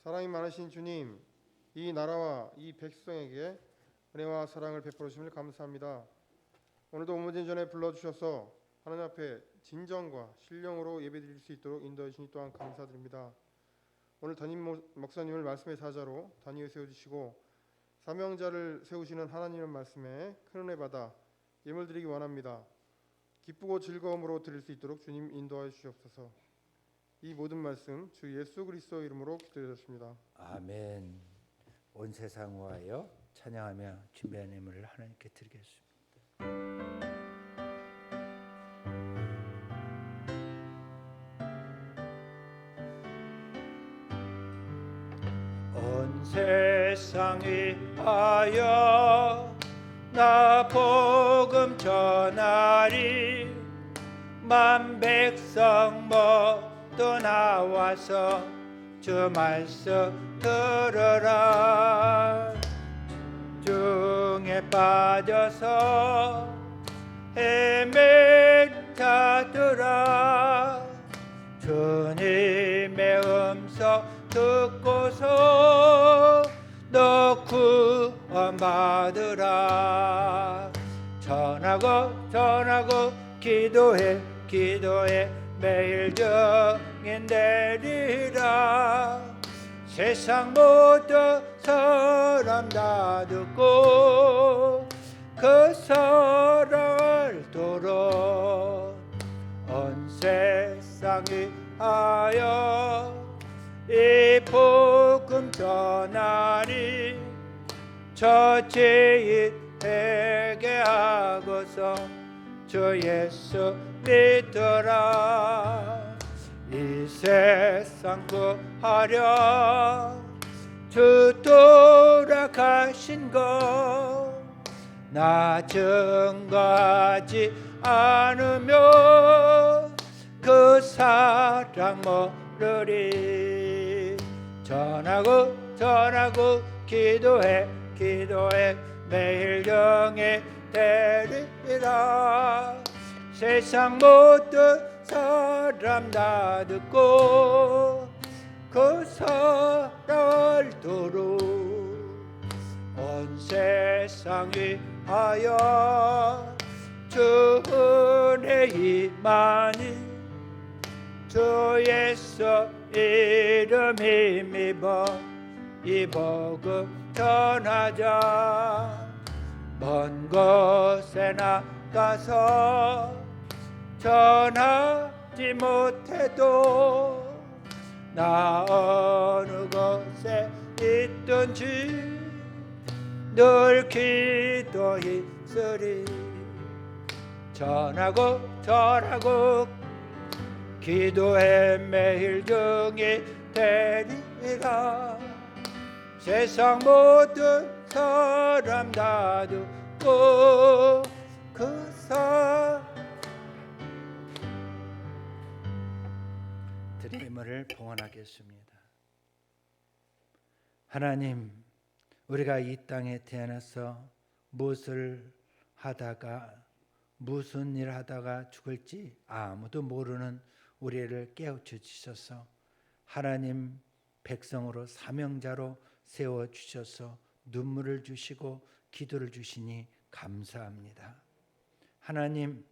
사랑이 많으신 주님, 이 나라와 이 백성에게 은혜와 사랑을 베풀어 주심을 감사합니다. 오늘도 오무진 전에 불러주셔서 하나님 앞에 진정과 신령으로 예배드릴 수 있도록 인도해 주시니 또한 감사드립니다. 오늘 담임 목사님을 말씀의 사자로 단위에 세워주시고 사명자를 세우시는 하나님의 말씀에 큰 은혜 받아 예물 드리기 원합니다. 기쁘고 즐거움으로 드릴 수 있도록 주님 인도하여 주시옵소서. 이 모든 말씀 주 예수 그리스도 이름으로 기도드렸습니다. 아멘. 온 세상 위하여 찬양하며 준비한 예물을 하나님께 드리겠습니다. 온 세상 위하여 나 복음 전하리. 만 백성 모두 나와서 주 말씀 들으라. 중에 빠져서 헤맨 자들아 주님의 음성 듣고서 너 구원받으라. 전하고 기도해 매일 정인 되리라. 세상 모든 사람 다 듣고 그 사랑을 도로 온 세상이 하여 이 복음 전하리. 저지인에게 하고서 주 예수 믿더라. 이 세상 구하려 주 돌아가신 것 나 증거하지 않으면 그 사랑 모르리. 전하고 기도해 매일 정에 되리라. 세상 모든 사람 다 듣고 살아도록 온 세상 위하여 주 은혜 임하니 주 예수 이름 힘입어 이 복음 전하자. 먼 곳에 나가서 전하지 못해도 나 어느 곳에 있든지 늘 기도했으리. 전하고 기도해 매일 중이 되리라. 세상 모든 사람 다 듣고 드림을 봉헌하겠습니다. 하나님, 우리가 이 땅에 태어나서 무슨 일 하다가 죽을지 아무도 모르는 우리를 깨우쳐 주셔서 하나님 백성으로 사명자로 세워 주셔서 눈물을 주시고 기도를 주시니 감사합니다. 하나님,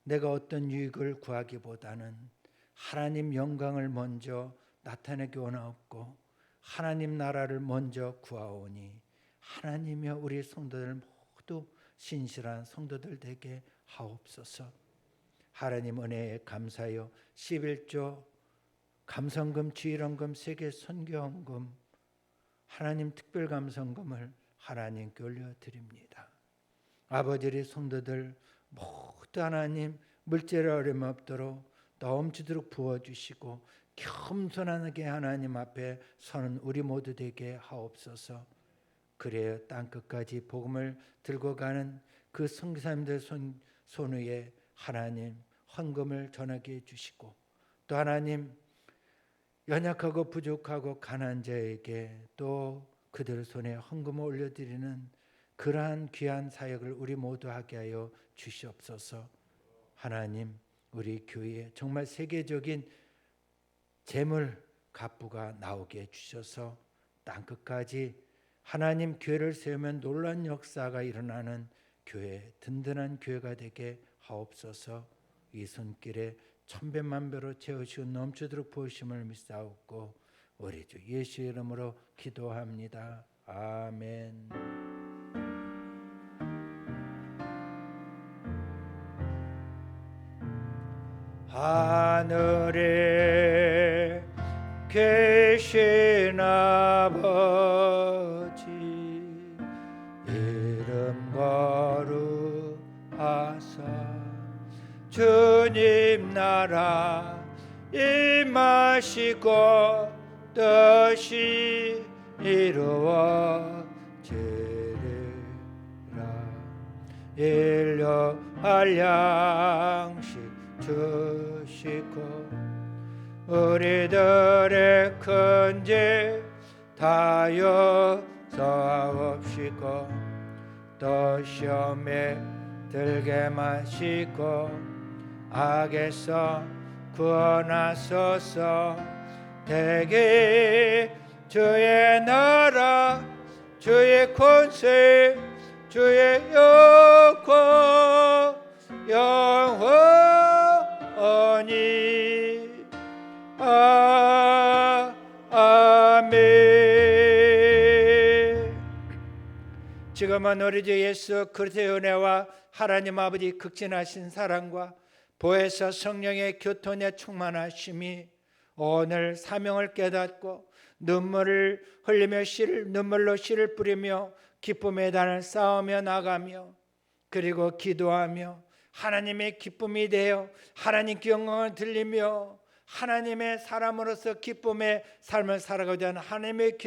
내가 어떤 유익을 구하기보다는 하나님 영광을 먼저 나타내기 원하옵고 하나님 나라를 먼저 구하오니 하나님이여 우리 성도들 모두 신실한 성도들 되게 하옵소서. 하나님 은혜에 감사하여 11조 감성금, 주일헌금, 세계 선교헌금, 하나님 특별감성금을 하나님께 올려드립니다. 아버지의 성도들 모두 하나님 물질의 어려움 없도록 넘치도록 부어주시고 겸손하게 하나님 앞에 서는 우리 모두 되게 하옵소서. 그래야 땅끝까지 복음을 들고 가는 그 선교사님들 손 위에 하나님 헌금을 전하게 해주시고 또 하나님 연약하고 부족하고 가난한 자에게 또 그들 손에 헌금을 올려드리는 그러한 귀한 사역을 우리 모두 하게 하여 주시옵소서. 하나님, 우리 교회에 정말 세계적인 재물 갑부가 나오게 해주셔서 땅끝까지 하나님 교회를 세우면 놀라운 역사가 일어나는 교회, 든든한 교회가 되게 하옵소서. 이 손길에 천배만배로 채우시고 넘치도록 부으심을 믿사옵고 우리 주 예수 이름으로 기도합니다. 아멘. 하늘에 계신 아버지 이름 거룩하사 주님 나라 임하시고 뜻이 이루어지리라. 일용할 양식 주시고 우리들의 큰 죄 다여 사옵시고 또 시험에 들게 마시고 악에서 구원하소서. 대개 주의 나라 주의 권세 주의 영광 영원히 아멘. 지금은 우리 주 예수 그리스도의 은혜와 하나님 아버지 극진하신 사랑과 보혜사 성령의 교통에 충만하심이 오늘 사명을 깨닫고 눈물을 흘리며 눈물로 씨를 뿌리며 기쁨의 단을 쌓으며 나가며 그리고 기도하며 하나님의 기쁨이 되어 하나님께 영광을 들리며 하나님의 사람으로서 기쁨의 삶을 살아가고자 하는 하나님의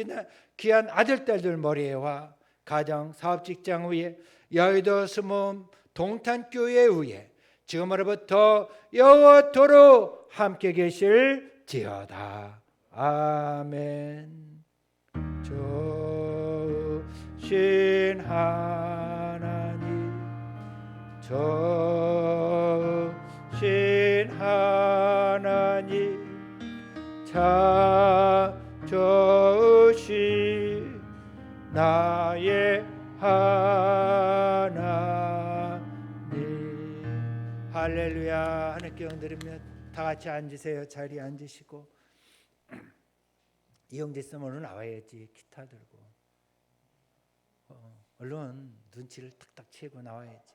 귀한 아들딸들 머리에와 가정, 사업, 직장 위에 여의도 스모음 동탄교회 위에 지금으로부터 영원토록 함께 계실지어다. 아멘. 주신 하나님 주신 하나님 참 나의 하나님. 할렐루야. 하나님께 영드리며 다 같이 앉으세요. 자리에 앉으시고. 이영재 쌤 오늘 나와야지. 기타 들고 얼른 눈치를 탁탁 채고 나와야지.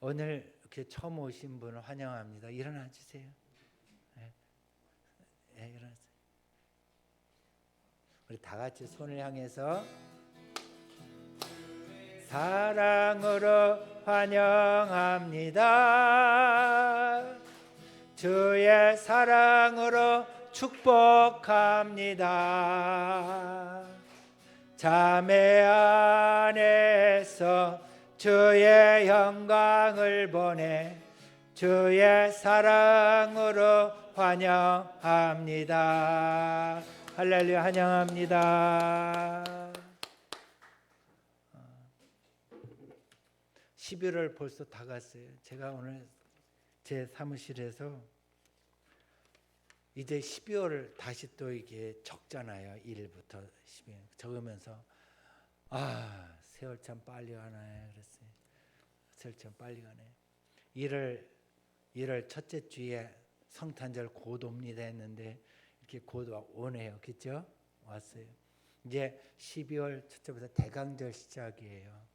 오늘 이렇게 처음 오신 분을 환영합니다. 일어나 주세요. 일어나세요. 우리 다 같이 손을 향해서 사랑으로 환영합니다. 주의 사랑으로 축복합니다. 자매 안에서 주의 영광을 보내 주의 사랑으로 환영합니다. 할렐루야. 환영합니다. 11월 벌써 다 갔어요. 제가 오늘 제 사무실에서 이제 12월 다시 또 이게 적잖아요. 1일부터 12월 적으면서 세월 참 빨리 가네 그랬어요. 세월 참 빨리 가네. 1월 첫째 주에 성탄절 곧 옵니다 했는데 이렇게 곧 오네요. 그렇죠? 왔어요. 이제 12월 첫째부터 대강절 시작이에요.